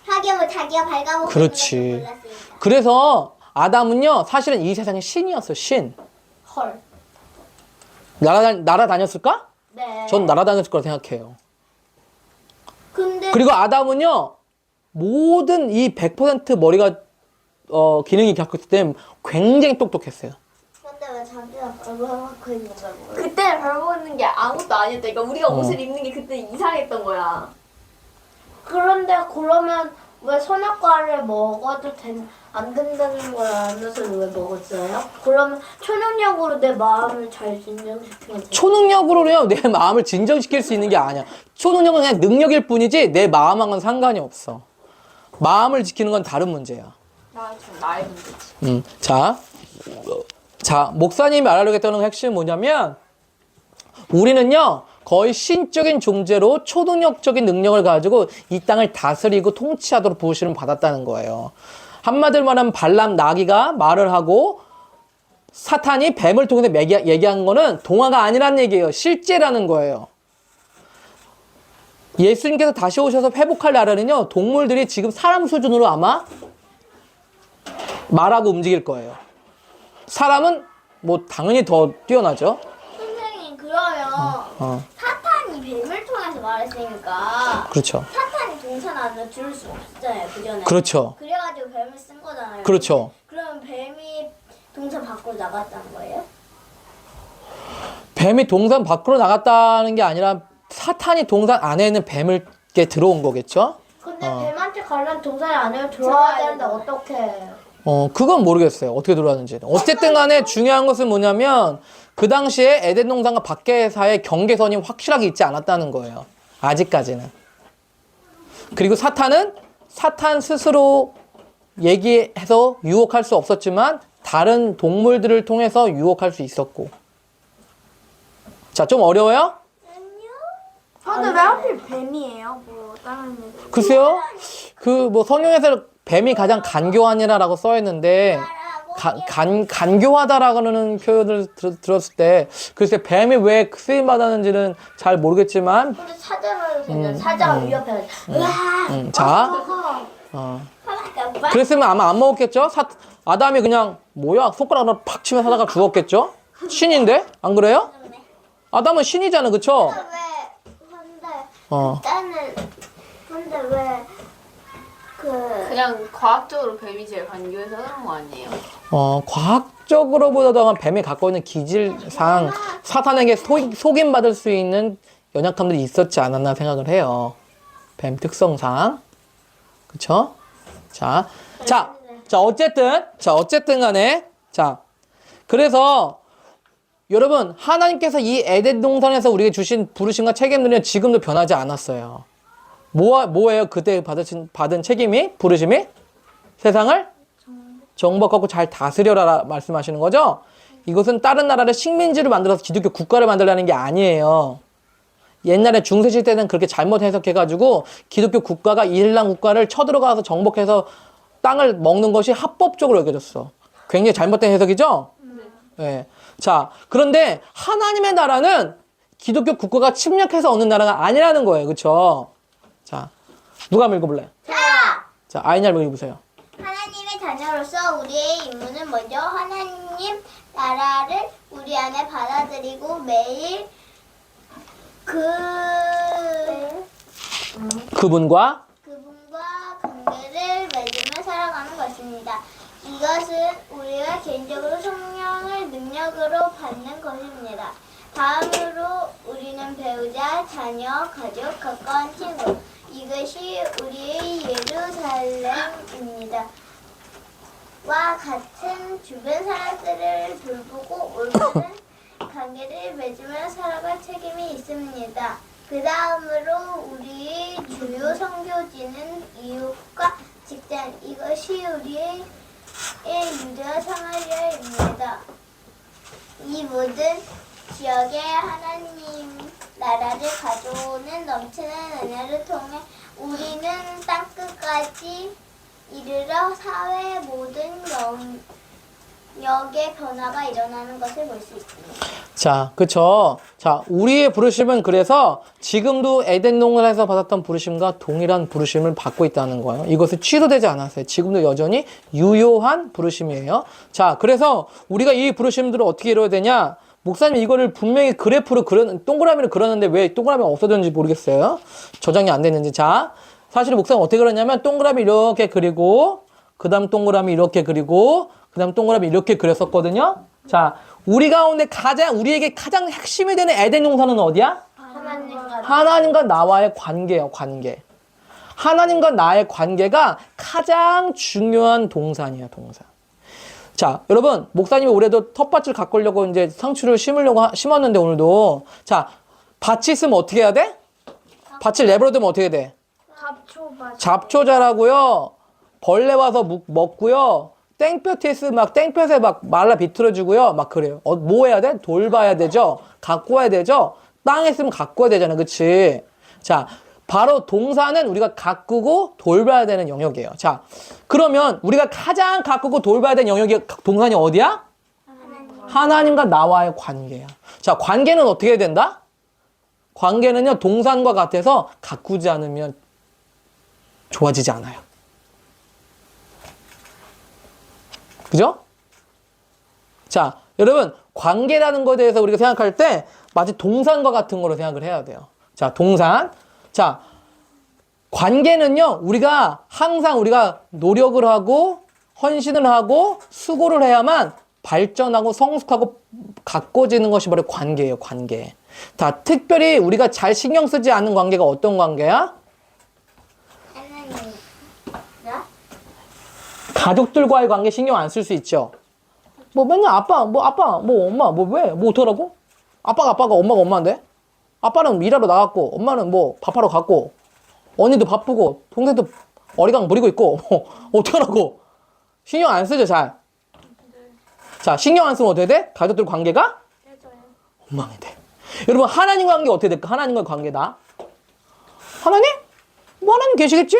하기야 뭐 자기가 발가벗고 그렇지. 있는 걸 몰랐으니까. 그래서 아담은요, 사실은 이 세상의 신이었어요, 신. 헐. 날아다녔을까? 네. 전 날아다녔을 거라 생각해요. 근데 그리고 아담은요, 모든 이 100% 머리가, 기능이 갖고 있을 때 굉장히 똑똑했어요. 근데 왜 자기가 벌벌먹고 있는 걸 몰라? 그때 별보는 게 아무것도 아니었다니까. 우리가 옷을 입는 게 그때 이상했던 거야. 그런데 그러면 왜 선악과를 먹어도 안 된다는 걸 알면서 왜 먹었어요? 그러면 초능력으로 내 마음을 잘 진정시키면 돼요. 초능력으로요, 내 마음을 진정시킬 수 있는 게 아니야. 초능력은 그냥 능력일 뿐이지, 내 마음하고는 상관이 없어. 마음을 지키는 건 다른 문제야. 나의 문제지. 자, 목사님이 말하려고 했던 핵심은 뭐냐면, 우리는요, 거의 신적인 존재로 초능력적인 능력을 가지고 이 땅을 다스리고 통치하도록 부르심을 받았다는 거예요. 한마디로 말하면 발람 나귀가 말을 하고 사탄이 뱀을 통해서 얘기한 거는 동화가 아니라는 얘기예요. 실제라는 거예요. 예수님께서 다시 오셔서 회복할 나라는요, 동물들이 지금 사람 수준으로 아마 말하고 움직일 거예요. 사람은 뭐 당연히 더 뛰어나죠. 선생님 그러면 어. 사탄이 뱀을 통해서 말했으니까 그렇죠. 사탄이 동산 안에 들을 수 없잖아요 그 전에. 그렇죠. 그래가지고 뱀을 쓴 거잖아요. 그렇죠. 그럼 뱀이 동산 밖으로 나갔다는 거예요? 뱀이 동산 밖으로 나갔다는 게 아니라 사탄이 동산 안에 있는 뱀을게 들어온 거겠죠? 근데 뱀한테 관련 동산이 안에 들어와야 되는데 어떻게 해요? 그건 모르겠어요. 어떻게 들어왔는지. 어쨌든 간에 중요한 것은 뭐냐면 그 당시에 에덴 동산과 밖에서의 경계선이 확실하게 있지 않았다는 거예요. 아직까지는. 그리고 사탄은 사탄 스스로 얘기해서 유혹할 수 없었지만 다른 동물들을 통해서 유혹할 수 있었고. 자, 좀 어려워요? 근데 왜 하필 뱀이에요? 뭐 다른 애들. 글쎄요. 그 뭐 성경에서 뱀이 가장 간교하니라라고 써 있는데 간교하다라는 표현을 들었을 때 글쎄 뱀이 왜 쓰임 받았는지는 잘 모르겠지만 근데 사자는 사자가 위협해. 으아! 자 그랬으면 아마 안 먹었겠죠? 아담이 그냥 뭐야 손가락으로 팍 치면 사다가 죽었겠죠? 신인데 안 그래요? 아담은 신이잖아, 그쵸? 근데 왜 그냥 과학적으로 뱀이 제일 간교해서 그런 거 아니에요? 과학적으로보다도 뱀이 갖고 있는 기질상 사탄에게 속임받을 수 있는 연약함들이 있었지 않았나 생각을 해요. 뱀 특성상. 그쵸? 자, 어쨌든 간에, 그래서, 여러분, 하나님께서 이 에덴 동산에서 우리에게 주신 부르심과 책임들은 지금도 변하지 않았어요. 뭐예요? 그때 받은 책임이? 부르심이? 세상을 정복하고 잘 다스려라 말씀하시는 거죠? 이것은 다른 나라를 식민지를 만들어서 기독교 국가를 만들라는 게 아니에요. 옛날에 중세시대 때는 그렇게 잘못 해석해가지고 기독교 국가가 이슬람 국가를 쳐들어가서 정복해서 땅을 먹는 것이 합법적으로 여겨졌어. 굉장히 잘못된 해석이죠? 네. 자, 그런데 하나님의 나라는 기독교 국가가 침략해서 얻는 나라가 아니라는 거예요. 그쵸? 자, 누가 한번 읽어볼래요? 자, 아이냐 한번 읽어보세요. 하나님의 자녀로서 우리의 임무는 먼저 하나님 나라를 우리 안에 받아들이고 매일 그분과 관계를 맺으며 살아가는 것입니다. 이것은 우리가 개인적으로 성령을 능력으로 받는 것입니다. 다음으로 우리는 배우자, 자녀, 가족, 가까운 친구. 이것이 우리의 예루살렘입니다. 와 같은 주변 사람들을 돌보고 올바른 관계를 맺으며 살아갈 책임이 있습니다. 그 다음으로 우리의 주요 선교지는 이웃과 직장. 이것이 우리의 유대와 사마리아입니다. 이 모든 지역에 하나님 나라를 가져오는 넘치는 은혜를 통해 우리는 땅끝까지 이르러 사회의 모든 여기에 변화가 일어나는 것을 볼 수 있습니다. 자, 그쵸. 자, 우리의 부르심은 그래서 지금도 에덴 동산에서 받았던 부르심과 동일한 부르심을 받고 있다는 거예요. 이것은 취소되지 않았어요. 지금도 여전히 유효한 부르심이에요. 자, 그래서 우리가 이 부르심들을 어떻게 이뤄야 되냐? 목사님 이거를 분명히 그래프로 동그라미를 그렸는데 왜 동그라미가 없어졌는지 모르겠어요. 저장이 안 됐는지. 자, 사실 목사님 어떻게 그렸냐면 동그라미 이렇게 그리고 그 다음 동그라미 이렇게 그리고 그 다음 동그라미 이렇게 그렸었거든요. 자, 우리에게 가장 핵심이 되는 에덴 동산은 어디야? 하나님과 나와의 관계예요, 관계. 하나님과 나의 관계가 가장 중요한 동산이에요, 동산. 자, 여러분, 목사님이 올해도 텃밭을 가꾸려고 이제 상추를 심었는데 오늘도. 자, 밭이 있으면 어떻게 해야 돼? 밭을 내버려두면 어떻게 돼? 잡초 자라고요. 벌레 와서 먹고요. 땡볕에 막 말라 비틀어주고요. 막 그래요. 뭐 해야 돼? 돌봐야 되죠? 가꾸어야 되죠? 땅에 있으면 가꾸어야 되잖아. 그치? 자, 바로 동산은 우리가 가꾸고 돌봐야 되는 영역이에요. 자, 그러면 우리가 가장 가꾸고 돌봐야 되는 영역이 동산이 어디야? 하나님과 나와의 관계야. 자, 관계는 어떻게 해야 된다? 관계는요, 동산과 같아서 가꾸지 않으면 좋아지지 않아요. 그죠? 자, 여러분, 관계라는 것에 대해서 우리가 생각할 때 마치 동산과 같은 거로 생각을 해야 돼요. 자, 동산. 자, 관계는요, 항상 우리가 노력을 하고, 헌신을 하고, 수고를 해야만 발전하고, 성숙하고, 가꿔지는 것이 바로 관계예요, 관계. 자, 특별히 우리가 잘 신경 쓰지 않는 관계가 어떤 관계야? 가족들과의 관계 신경 안 쓸 수 있죠? 뭐 맨날 아빠, 엄마, 왜? 어떡하라고? 아빠가 엄마가 엄마인데? 아빠는 일하러 나갔고, 엄마는 밥하러 갔고, 언니도 바쁘고, 동생도 어리광 부리고 있고, 어떡하라고? 신경 안 쓰죠, 잘? 자, 신경 안 쓰면 어떻게 돼? 가족들 관계가? 엉망이 돼. 여러분, 하나님 관계 어떻게 될까? 하나님과의 관계다. 하나님? 하나님 계시겠지?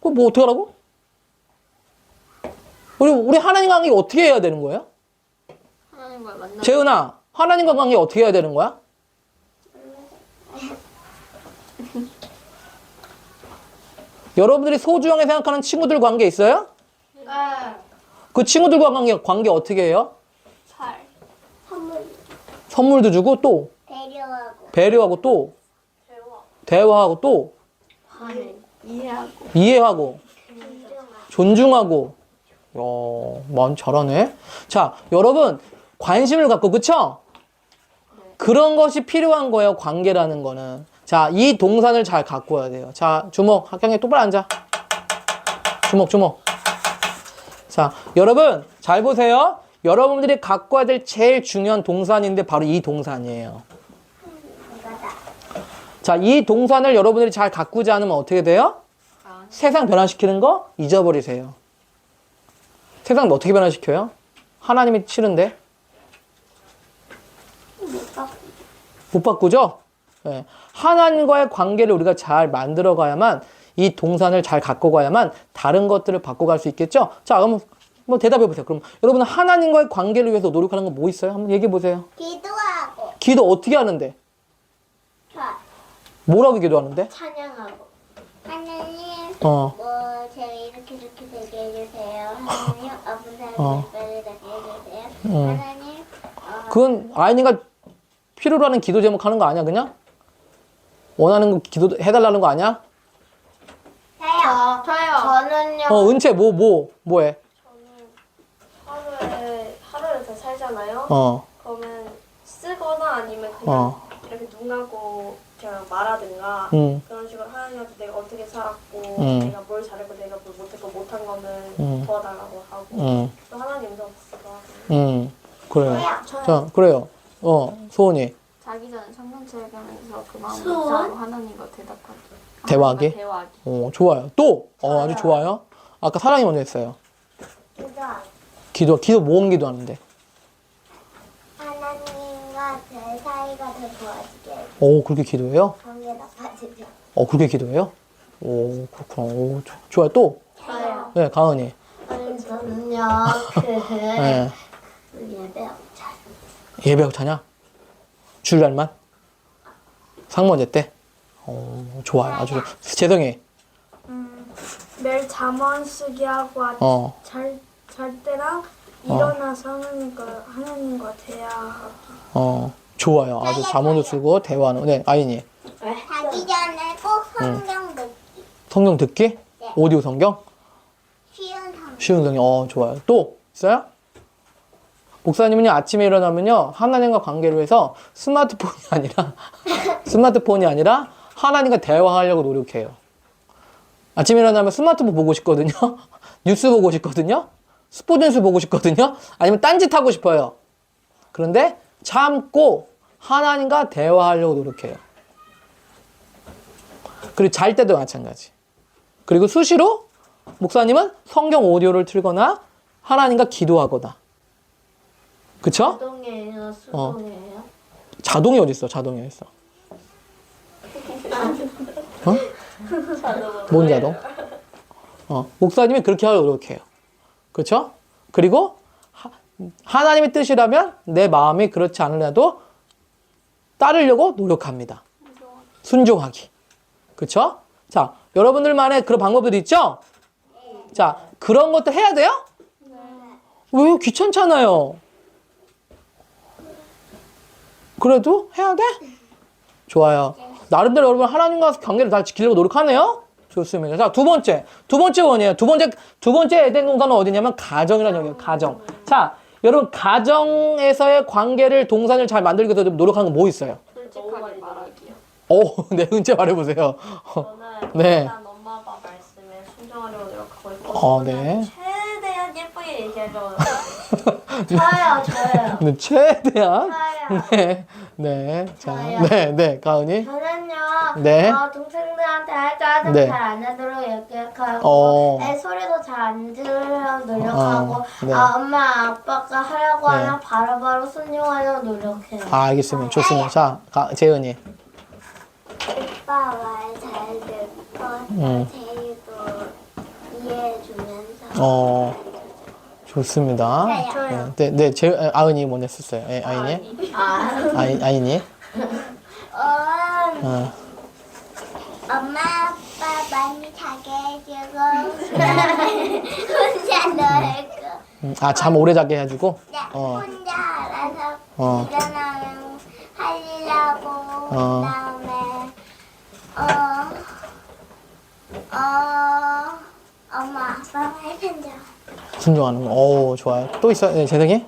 그럼 어떡하라고? 우리 하나님 관계 어떻게 해야 되는 거예요? 하나님과 만나. 재은아, 하나님과 관계 어떻게 해야 되는 거야? 여러분들이 소중하게 생각하는 친구들 관계 있어요? 네. 그 친구들과 관계 어떻게 해요? 선물도 주고 또 배려하고 또 대화하고 또 이해하고 존중하고. 많이 잘하네. 자, 여러분 관심을 갖고, 그쵸? 그런 것이 필요한 거예요, 관계라는 거는. 자, 이 동산을 잘 가꿔야 돼요. 자, 주목. 학경에 똑바로 앉아. 주목. 자, 여러분 잘 보세요. 여러분들이 가꿔야 될 제일 중요한 동산인데 바로 이 동산이에요. 자, 이 동산을 여러분들이 잘 가꾸지 않으면 어떻게 돼요? 세상 변화시키는 거 잊어버리세요. 세상 어떻게 변화시켜요? 하나님이 싫은데? 못 바꾸죠? 네. 하나님과의 관계를 우리가 잘 만들어가야만, 이 동산을 잘 가꿔가야만 다른 것들을 바꿔갈 수 있겠죠? 자, 그럼 대답해보세요. 그럼 여러분은 하나님과의 관계를 위해서 노력하는 거 뭐 있어요? 한번 얘기해보세요. 기도하고. 기도 어떻게 하는데? 뭐라고 기도하는데? 찬양하고. 하나님, 저희 이렇게 되게 해주세요. 하나님, 아픈 사람을 빨리 낫게 해주세요. 하나님, 그건 아이니가 필요로 하는 기도 제목 하는 거 아니야, 그냥? 원하는 거 기도 해달라는 거 아니야? 저요. 저는요. 은채, 뭐해? 하루를 더 살잖아요. 그러면 쓰거나 아니면 그냥 이렇게 눈 감고 그냥 말하든가 그런 식으로 하나님한테 내가 어떻게 살았고 내가 뭘 잘했고 내가 뭘 못했고 못한 거는 도와달라고 하고 또 하나님 음성 듣기도 하고. 그래요. 자, 그래요. 소원이. 자기 전에 성경책 읽으면서 그 마음을 묵상하고 하나님과 대답하기. 대화하기? 대화하기. 좋아요. 또? 아주 좋아요. 아까 사랑이 먼저 했어요. 기도 모험 기도하는데. 하나님과 제 사이가 더 좋아지게 오, 그렇게 기도해요? 관계 나빠지죠. 그렇게 기도해요? 오, 그렇구나. 오, 좋아요. 또? 저요. 네, 가은이. 저는요 네. 예배학자. 예배학자냐? 주일날만? 상모제 때? 좋아요. 아주 좋아. 재성이. 매일 잠언 쓰기 하고 잘 때랑 일어나서 하나님과 대화하기. 좋아요. 아주 잠언도 쓰고 대화하는. 네, 아이니. 자기 전에 꼭 성경 듣기. 성경 듣기? 네. 오디오 성경? 쉬운 성경. 좋아요. 또 있어요? 목사님은요, 아침에 일어나면요, 하나님과 관계를 위해서 스마트폰이 아니라 하나님과 대화하려고 노력해요. 아침에 일어나면 스마트폰 보고 싶거든요. 뉴스 보고 싶거든요. 스포츠 뉴스 보고 싶거든요. 아니면 딴짓 하고 싶어요. 그런데 참고 하나님과 대화하려고 노력해요. 그리고 잘 때도 마찬가지. 그리고 수시로 목사님은 성경 오디오를 틀거나 하나님과 기도하거나. 그쵸? 자동이에요, 수동이에요? 자동이 어딨어? 자동이 어딨어? 뭔 자동? 목사님이 그렇게 하려고 노력해요. 그렇죠? 그리고 하나님의 뜻이라면 내 마음이 그렇지 않으려도 따르려고 노력합니다. 순종하기. 그렇죠? 자, 여러분들만의 그런 방법들이 있죠? 자, 그런 것도 해야 돼요? 왜요? 귀찮잖아요. 그래도 해야 돼? 좋아요. 나름대로 여러분 하나님과 관계를 다 지키려고 노력하네요? 좋습니다. 자, 두 번째 원이에요. 두 번째 에덴 동산은 어디냐면 가정이라는 얘기예요. 가정. 자, 여러분 가정에서의 관계를 동산을 잘 만들기 위해서 노력하는 거 뭐 있어요? 솔직하게 말하기요. 네, 은채 말해보세요. 저는 네. 일단 엄마 아빠 말씀에 순종하려고 노력하고 있고 네. 최대한 예쁘게 얘기하려고 저요. 네, 최대한. 저요. 네. 자, 저요. 네, 가은이. 저는요, 네. 동생들한테 짜증 네. 잘 안 내도록 얘기하고, 애 소리도 잘 안 들으려고 노력하고, 네. 엄마, 아빠가 하라고 네. 하면 바로바로 순종하려고 노력해요. 알겠습니다. 좋습니다. 자, 재은이. 오빠 말 잘 듣고 제이도 이해해주면서 좋습니다. 저요. 네, 아은이 뭐 냈었어요? 네, 아이니. 아이니. 엄마 아빠 많이 자게 해주고 혼자 놀고 잠 오래 자게 해주고. 혼자 알아서 일어나면 할 일 하고 그다음에 엄마 아빠 말 편져 순종하는 거. 좋아요. 또 있어요? 네, 재성이?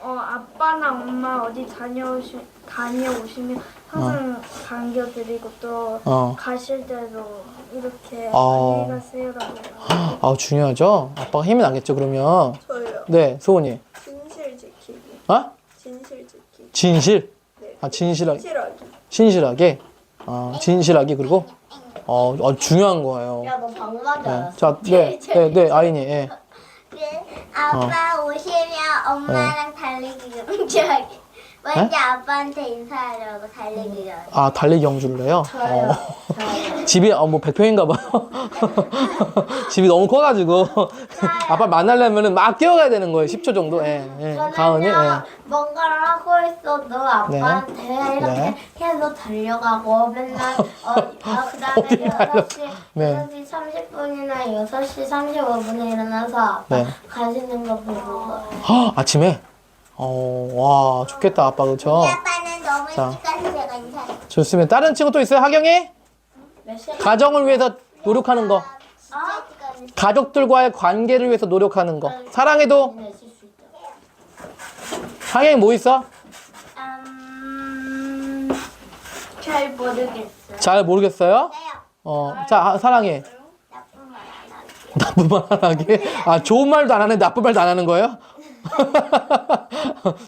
아빠나 엄마 어디 다녀오시면 항상 반겨드리고 또 가실 때도 이렇게 안녕히 가세요라고. 중요하죠? 아빠가 힘이 나겠죠, 그러면. 저요. 네, 소은이. 진실 지키기. 진실 지키기. 진실? 네. 진실하게. 신실하기. 진실하게, 그리고, 중요한 거예요. 야, 너 방금 하지 네. 않았어? 자, 네, 아이니, 예. 아빠 오시면 엄마랑 달리기 경주하기 먼저 아빠한테 인사하려고 달리기 경주 달리기 경주를 해요? 저요. 집이, 뭐, 100평인가 봐요. 집이 너무 커가지고. 아빠 만나려면 막 뛰어가야 되는 거예요. 10초 정도. 예. 가은이, 저는요, 뭔가를 하고 있어도 아빠한테 이렇게 계속 달려가고 맨날 그 다음에 6시, 네. 6시 30분이나 6시 35분에 일어나서 아빠 네. 가시는 거 보고 아침에? 와, 좋겠다, 아빠, 그쵸? 우리 아빠는 너무 자. 일찍 가서 제가 인사해 좋습니다. 다른 친구 또 있어요? 하경이? 몇 시에 가정을 위해서 노력하는 거. 진짜 일찍 가서 가족들과의 관계를 위해서 노력하는 거. 사랑해도. 내실 수 있다. 하경이 뭐 있어? 잘 모르겠어요. 잘 모르겠어요? 자, 사랑해. 나쁜 말 안 하기 나쁜 말 안 하게? 좋은 말도 안 하는데 나쁜 말도 안 하는 거예요?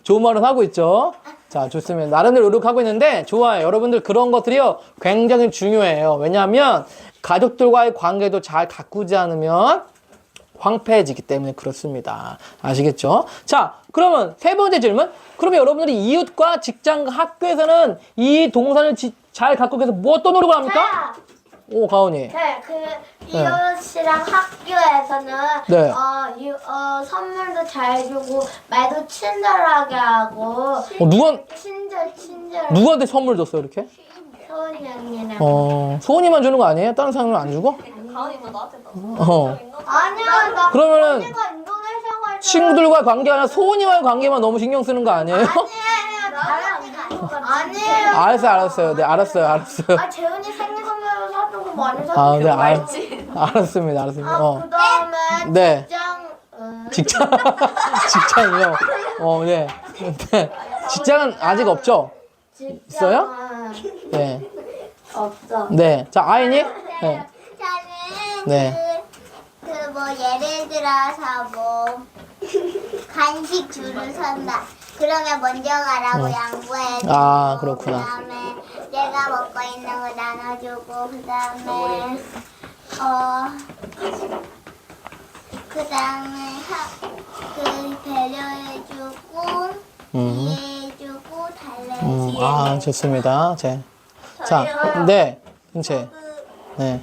좋은 말은 하고 있죠. 자, 좋습니다. 나름대로 노력하고 있는데 좋아요. 여러분들 그런 것들이요 굉장히 중요해요. 왜냐하면 가족들과의 관계도 잘 가꾸지 않으면 황폐해지기 때문에 그렇습니다. 아시겠죠? 자, 그러면 세 번째 질문. 그러면 여러분들이 이웃과 직장과 학교에서는 이 동산을 잘 가꾸기 위해서 뭐 또 노력을 합니까? 오, 가은이. 네, 이효 씨랑 학교에서는 네. 선물도 잘 주고 말도 친절하게 하고 친절 누구한테 선물 줬어요, 이렇게? 소은이 언니랑 소은이만 주는 거 아니에요? 다른 사람은 안 주고? 가은이도 나한테 나. 아니야 나 그러면은 언니가 인도네시아 갈 때 친구들과 관계 아니라 소은이와의 관계만 너무 신경 쓰는 거 아니에요? 아니에요 알았어요. 네, 알았어요. 아 재은이 생일 선물로 사주고 많이 사주고 아, 네, 말지. 알았습니다. 그 다음에 네. 직장 직장이요? 네. 네. 직장은 아직 없죠? 있어요? 네. 없어 네. 자, 아이니? 네. 저는 네. 뭐 예를 들어서 뭐 간식 줄을 선다. 그러면 먼저 가라고 양보해주고 아, 그렇구나. 그다음에 내가 먹고 있는 거 나눠주고 그다음에 배려해주고 이해해주고 달래주고 아, 좋습니다. 자, 네. 은채. 네.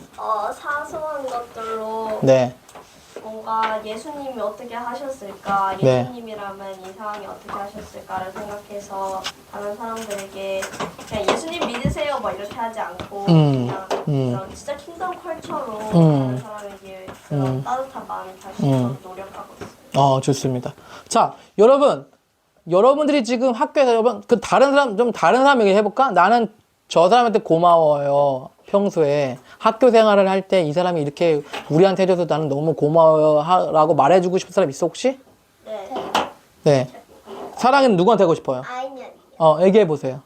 사소한 것들로 네. 뭔가 예수님이 어떻게 하셨을까, 네. 예수님이라면 이 상황이 어떻게 하셨을까를 생각해서 다른 사람들에게 그냥 예수님 믿으세요 막 이렇게 하지 않고 그냥 그런 진짜 킹덤 컬처로 다른 사람에게 그런 따뜻한 마음이 다시 노력하고 있어요. 좋습니다. 자, 여러분들이 지금 학교에서 다른 사람 얘기 해볼까? 나는 저 사람한테 고마워요. 평소에 학교 생활을 할 때 이 사람이 이렇게 우리한테 해줘서 나는 너무 고마워요 라고 말해주고 싶은 사람 있어 혹시? 네. 네. 사랑은 누구한테 하고 싶어요? 아이년이 얘기해보세요.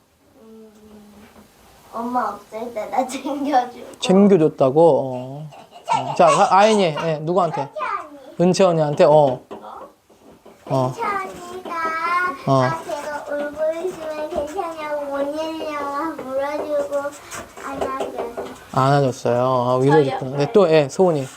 엄마 없을 때 나 챙겨주고 챙겨줬다고? 자, 아이니, 네, 누구한테? 은채 언니한테? 천이가 제가 울고 있으면 괜찮냐고 못 일냐고 물어주고 안아줬어요. 위로해줬구나. 네, 또, 소은이.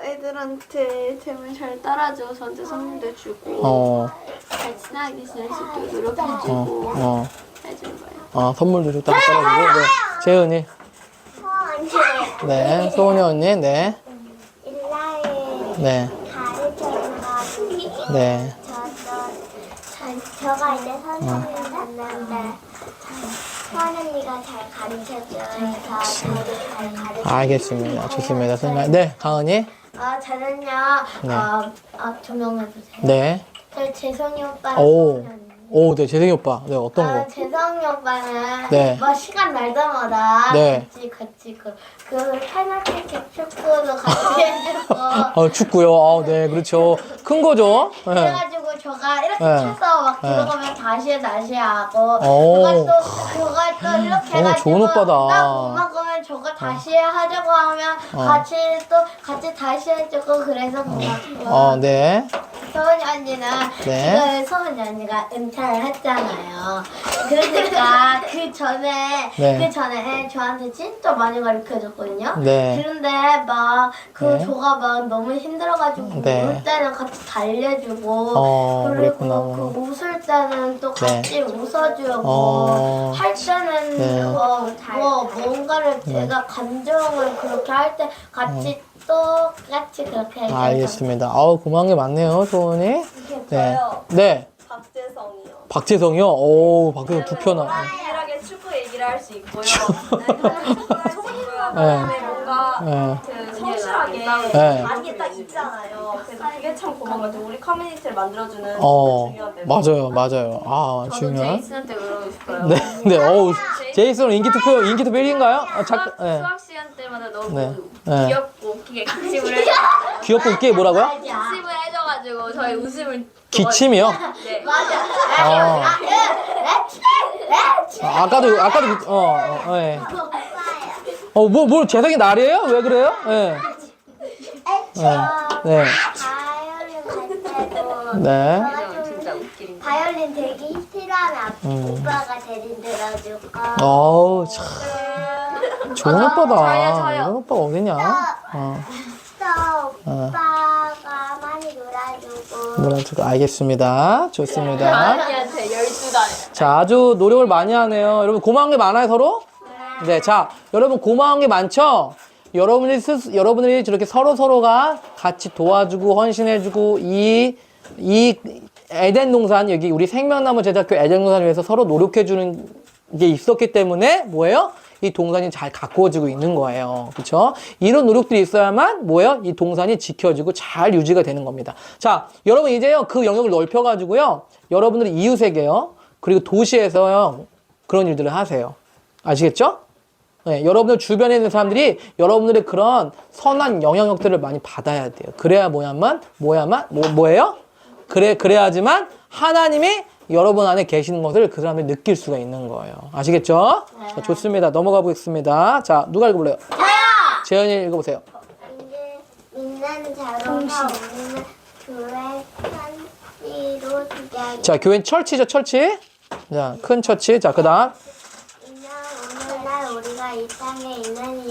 애들한테 재물 잘 따라줘. 저한테 선물도 주고. 잘 친하게 지낼 수 있도록 노력해주고. 해준 거예요. 선물도 줬다고 따라주고. 네. 재은이. 네, 소은이 언니, 네. 일라에 네. 가르쳐주고 네. 저가 이제 선생님을 봤는데 선생님이가 잘 가르쳐줘서 저를 잘 가르쳐. 알겠습니다. 좋습니다. 네, 강은이. 저는요 네. 조명해주세요 네. 저 재성이 오빠랑 오, 네, 재승이 오빠. 네, 어떤 거? 재성이 오빠는 네. 뭐 시간 날짜마다 네. 같이 그 페널티킥 축구도 같이 해주고 축구요. 네, 그렇죠. 큰 거죠. 네. 그래가지고 저가 이렇게 네. 쳐서 막 네. 들어가면 다시 하고 오. 그가 또 이렇게 해가지고 좋은 오빠다. 딱못 먹으면 저가 다시 하자고 하면 같이 다시 해주고 그래서 고맙고 네. 서은이 언니는 네. 지금 서은이 언니가 은퇴를 했잖아요. 그러니까 그 전에 저한테 진짜 많이 가르쳐줬거든요. 네. 그런데 막 네. 저가 막 너무 힘들어가지고 네. 울 때는 같이 달래주고 그리고 그랬구나. 그 웃을 때는 또 네. 같이 웃어주고 할 때는 네. 뭔가를 제가 감정을 그렇게 할 때 같이 똑같이 그렇게 해줘서 알겠습니다. 고마운 게 많네요, 소은이. 네. 저요. 네. 박재성이요. 박재성이요? 박재성 두 표나. 유일하게 축구 얘기를 할 수 있고요. 그다음에 뭔가 네. 그 성실하게 네. 하는 게 딱 있잖아요. 그래서 그게 참 고마운 것 같아요. 우리 커뮤니티를 만들어주는 중요한 멤버. 맞아요. 저도 중요한. 제이슨한테 물어보고 싶어요. 네. 제이슨 인기 투표 1위인가요? 네. 수학 시간 때마다 너무 네. 네. 귀엽고 웃기게 기침을 해줘. 귀엽고 웃기게 뭐라고요? 기침을 해줘가지고 저희 웃음을 기침이요? 네. 아까도 네. 뭘 재성이 날이에요? 왜 그래요? 네. 네. 바이올린 갈 때도 네. 진짜 웃기는 거. 바이올린 되게 싫어하면 오빠가 대신 들어주고 참 좋은 오빠다. 이런 오빠가 어딨냐? 또 오빠가 많이 놀아주고 놀아주고 알겠습니다. 좋습니다. 언니한테 12달. 자, 아주 노력을 많이 하네요. 여러분 고마운 게 많아요, 서로? 네, 자, 여러분 고마운 게 많죠? 여러분들이 저렇게 서로가 같이 도와주고 헌신해주고 이 에덴 동산, 여기 우리 생명나무 제자교 에덴 동산을 위해서 서로 노력해주는 게 있었기 때문에 뭐예요? 이 동산이 잘 가꾸어지고 있는 거예요. 그쵸? 이런 노력들이 있어야만 뭐예요? 이 동산이 지켜지고 잘 유지가 되는 겁니다. 자, 여러분 이제요, 그 영역을 넓혀가지고요, 여러분들이 이웃에게요, 그리고 도시에서요, 그런 일들을 하세요. 아시겠죠? 네, 여러분들 주변에 있는 사람들이 여러분들의 그런 선한 영향력들을 많이 받아야 돼요. 그래야 뭐예요? 그래야지만 하나님이 여러분 안에 계시는 것을 그 사람들이 느낄 수가 있는 거예요. 아시겠죠? 네. 자, 좋습니다. 넘어가 보겠습니다. 자, 누가 읽어볼래요? 재현이 읽어보세요. 이제 믿는 자로서 우리는 교회 편지로 주장이 자, 교회는 철치죠, 철치. 자, 큰 철치. 자, 그 다음. 이는 오늘날 우리가 이 땅에 있는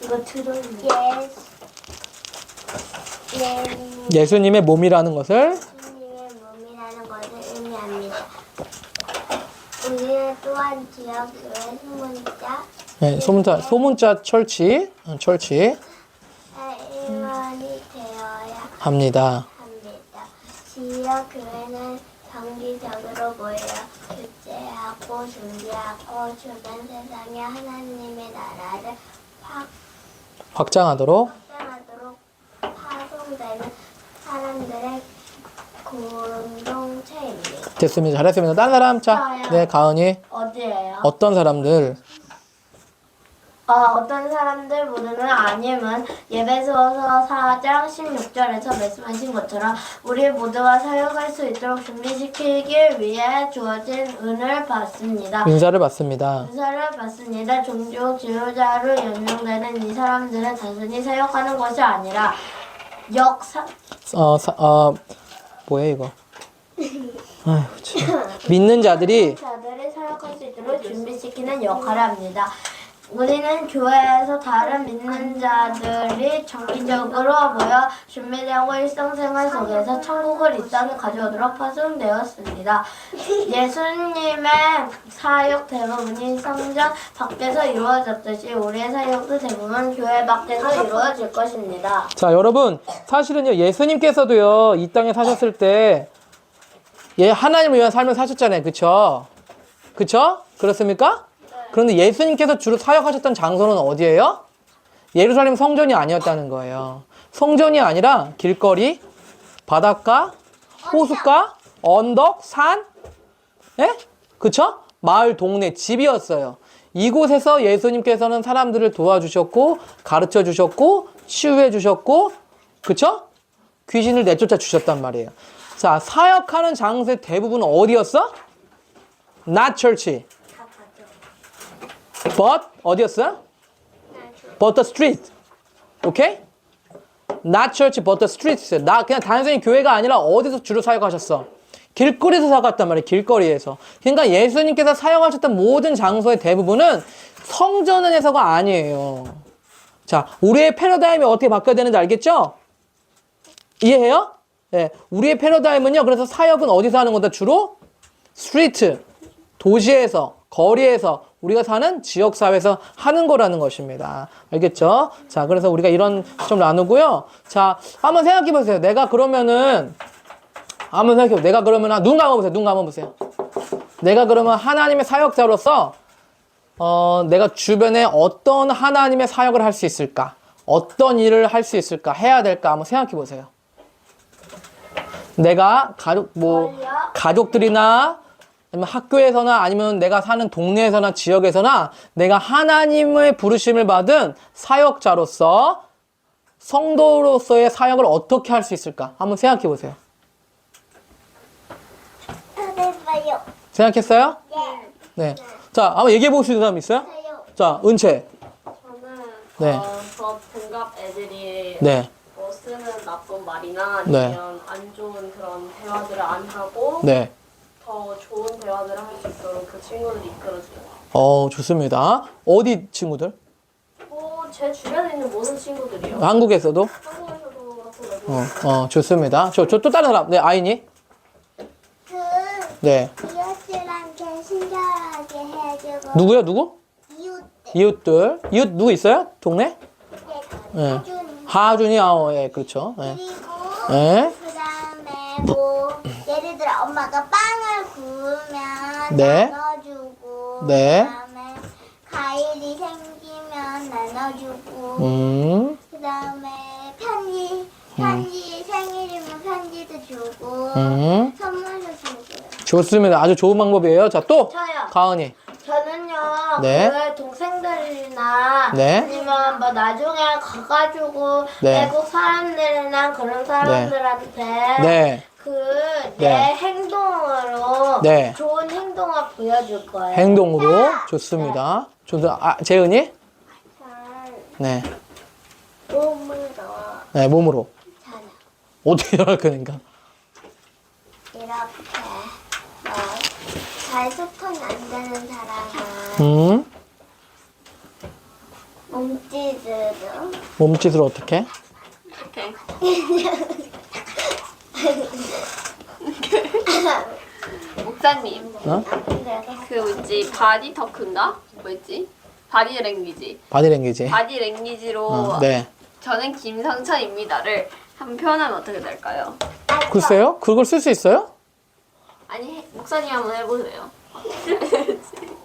이거 예수님의 몸이라는 것을 예수님의 몸이라는 것을 의미합니다. 우리는 또한 지역 교회 소문자 네, 소문자 철치. 철치. 일원이 되어야 합니다. 합니다. 지역 교회는 정기적으로 모여 교제하고 준비하고 주변 세상에 하나님의 나라를 확장하도록. 확장하도록 파송되는 사람들의 공동체입니다. 됐습니다. 잘했습니다. 딴 사람? 자, 네, 가은이. 어디예요? 어떤 사람들? 어떤 사람들 모두는 아님은 예배소서 4장 16절에서 말씀하신 것처럼 우리 모두가 사역할 수 있도록 준비시키기 위해 주어진 은을 받습니다. 인사를 받습니다. 은사를 받습니다. 종족 지도자로 연명되는 이 사람들은 단순히 사역하는 것이 아니라 역사 뭐야 이거? 아휴, 참. 믿는 자들이 자들이 사역할 수 있도록 준비시키는 역할을 합니다. 우리는 교회에서 다른 믿는 자들이 정기적으로 모여 준비되고 일상생활 속에서 천국을 이 땅에 가져오도록 파송되었습니다. 예수님의 사역 대부분이 성전 밖에서 이루어졌듯이 우리의 사역도 대부분 교회 밖에서 이루어질 것입니다. 자, 여러분, 사실은요, 예수님께서도요, 이 땅에 사셨을 때, 하나님을 위한 삶을 사셨잖아요. 그쵸? 그쵸? 그렇습니까? 그런데 예수님께서 주로 사역하셨던 장소는 어디예요? 예루살렘 성전이 아니었다는 거예요. 성전이 아니라 길거리, 바닷가, 호숫가, 언덕, 산, 예? 그쵸? 마을, 동네, 집이었어요. 이곳에서 예수님께서는 사람들을 도와주셨고, 가르쳐 주셨고, 치유해 주셨고, 그쵸? 귀신을 내쫓아 주셨단 말이에요. 자, 사역하는 장소의 대부분은 어디였어? Not church. But 어디였어? But the street. 오케이? Not church, but the streets. 그냥 단순히 교회가 아니라 어디서 주로 사역하셨어? 길거리에서 사역했단 말이에요. 길거리에서. 그러니까 예수님께서 사역하셨던 모든 장소의 대부분은 성전에서가 아니에요. 자, 우리의 패러다임이 어떻게 바뀌어야 되는지 알겠죠? 이해해요? 네, 우리의 패러다임은요. 그래서 사역은 어디서 하는 거다? 주로 스트리트, 도시에서, 거리에서, 우리가 사는 지역사회에서 하는 거라는 것입니다. 알겠죠? 자, 그래서 우리가 이런 좀 나누고요. 자, 한번 생각해 보세요. 내가 그러면 눈 감아보세요. 내가 그러면 하나님의 사역자로서, 내가 주변에 어떤 하나님의 사역을 할 수 있을까? 어떤 일을 할 수 있을까? 해야 될까? 한번 생각해 보세요. 내가 가족들이나 아니면 학교에서나 아니면 내가 사는 동네에서나 지역에서나 내가 하나님의 부르심을 받은 사역자로서 성도로서의 사역을 어떻게 할 수 있을까? 한번 생각해 보세요. 해봐요. 생각했어요? 네. 자, 한번 얘기해 볼 수 있는 사람 있어요? 자, 은채. 저는 네. 저 동갑 애들이 네. 뭐 쓰는 나쁜 말이나 네. 아니면 안 좋은 그런 대화들을 안 하고 네. 더 좋은 대화들을 할 수 있도록 그 친구들이 이끌어주는 것 좋습니다. 어디 친구들? 같아요. 제 주변에 있는 모든 친구들이요. 한국에서도? 한국에서도 그렇고 좋습니다. 또 다른 사람. 네, 아이니? 그 네. 이웃들한테 친절하게 해주고 누구요, 누구? 이웃들 이웃들. 이웃 누구 있어요? 동네? 예. 하준이, 예, 그렇죠. 예. 그리고 예. 그다음에 뭐 예를 들어 엄마가 빵을 구우면 네. 나눠주고 네. 그다음에 과일이 생기면 나눠주고 그다음에 편지 생일이면 편지도 주고 선물도 주고요. 좋습니다. 아주 좋은 방법이에요. 자, 또 저요. 가은이. 저는요, 네. 그 동생들이나 네. 아니면 뭐 나중에 가가지고 네. 외국 사람들이나 그런 사람들한테 네. 내 네. 행동으로 네. 좋은 행동을 보여줄 거예요. 행동으로 좋습니다. 좋습니다. 아, 재은이? 네. 몸으로 네, 몸으로. 자는 어떻게 전할 거니까? 이렇게 잘 소통이 안 되는 사람은 몸짓으로 몸짓으로 어떻게? 이렇게. 목사님, 어? 그 뭐지 바디 터크인가? 뭐였지? 바디 랭귀지. 바디랭귀지. 바디 랭귀지로 네. 저는 김성천입니다를 한 표현하면 어떻게 될까요? 글쎄요? 그걸 쓸 수 있어요? 아니 목사님 한번 해보세요.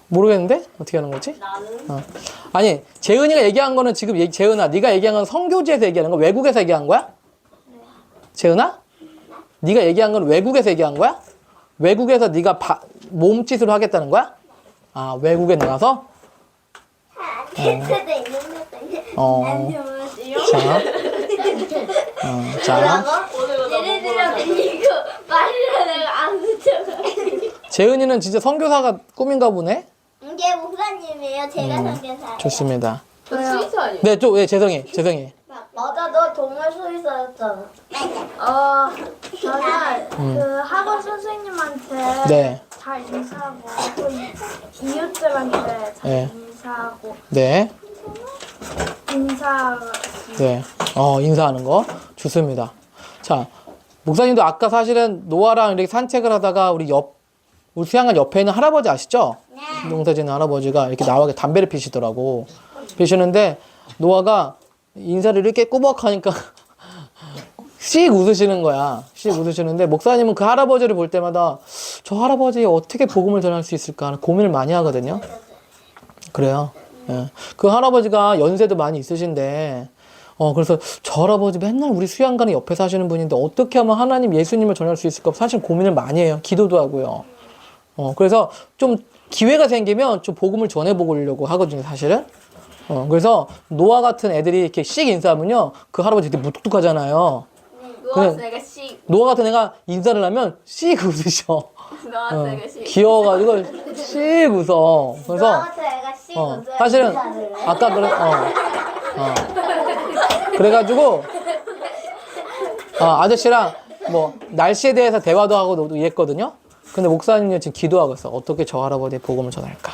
모르겠는데? 어떻게 하는 거지? 나는 아니, 재은이가 얘기한 거는 지금, 재은아, 네가 얘기한 건 성교지에서 얘기하는 거야? 외국에서 얘기한 거야? 재은아? 네가 얘기한 건 외국에서 얘기한 거야? 외국에서 네가 몸짓으로 하겠다는 거야? 아, 외국에 나가서? 안 될 수도 있는 것도 있는데 어. 자. 자. 예를 들어 이거 말을 내가 안 붙여가 재은이는 진짜 선교사가 꿈인가 보네? 이게 목사님이에요. 제가 선교사예요. 좋습니다. 저 스위스 아니에요? 네, 또, 예, 재성이. 맞아, 너 동물 수의사였잖아. 저는 그 학원 선생님한테 네. 잘 인사하고 또 이웃들한테 잘 네. 인사하고 네. 인사 네. 인사하는 거. 좋습니다. 자, 목사님도 아까 사실은 노아랑 이렇게 산책을 하다가 우리 수양관 옆에 있는 할아버지 아시죠? 농사 짓는 할아버지가 이렇게 나와 담배를 피시더라고. 피시는데 노아가 인사를 이렇게 꾸벅 하니까 씩 웃으시는 거야. 씩 웃으시는데 목사님은 그 할아버지를 볼 때마다 저 할아버지 어떻게 복음을 전할 수 있을까 하는 고민을 많이 하거든요. 그래요. 예. 그 할아버지가 연세도 많이 있으신데 그래서 저 할아버지 맨날 우리 수양관에 옆에 사시는 분인데 어떻게 하면 하나님 예수님을 전할 수 있을까 사실 고민을 많이 해요. 기도도 하고요. 그래서 좀 기회가 생기면 좀 복음을 전해보려고 하거든요, 사실은. 그래서 노아 같은 애들이 이렇게 씩 인사하면요, 그 할아버지 되게 무뚝뚝하잖아요. 누워서 내가 씩 노아 같은 애가 인사를 하면 씩 웃으셔. 누워서 내가 씩 귀여워가지고 씩 웃어. 그래서 너한테 애가 씩 웃어야 사실은 인사를 해. 아까 그래가지고 아저씨랑 뭐 날씨에 대해서 대화도 하고 이랬거든요. 근데 목사님이 지금 기도하고 있어. 어떻게 저 할아버지의 복음을 전할까?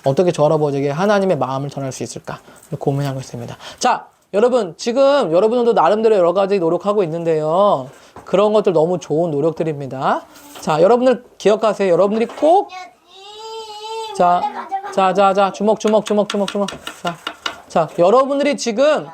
어떻게 저 할아버지에게 하나님의 마음을 전할 수 있을까? 고민하고 있습니다. 자, 여러분, 지금 여러분들도 나름대로 여러 가지 노력하고 있는데요. 그런 것들 너무 좋은 노력들입니다. 자, 여러분들 기억하세요. 여러분들이 꼭 주먹. 자, 여러분들이 지금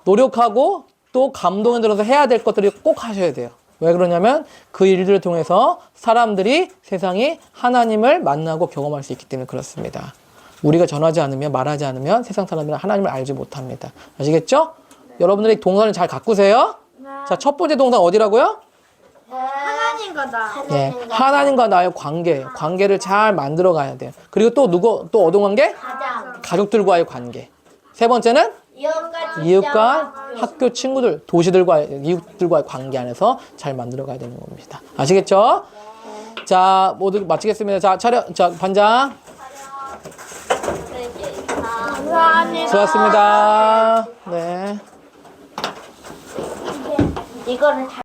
노력하고 또 감동에 들어서 해야 될 것들이 꼭 하셔야 돼요. 왜 그러냐면 그 일들을 통해서 사람들이 세상이 하나님을 만나고 경험할 수 있기 때문에 그렇습니다. 우리가 전하지 않으면 말하지 않으면 세상 사람들은 하나님을 알지 못합니다. 아시겠죠? 여러분들이 동산을 잘 가꾸세요. 자, 첫 번째 동산 어디라고요? 하나님과 나. 네, 하나님과 나의 관계를 잘 만들어 가야 돼요. 그리고 또 어떤 관계? 가족들과의 관계. 세 번째는 이웃과 학교 친구들, 이웃들과의 관계 안에서 잘 만들어 가야 되는 겁니다. 아시겠죠? 자, 모두 마치겠습니다. 자, 반장. 감사합니다. 수고하셨습니다. 네. 이거를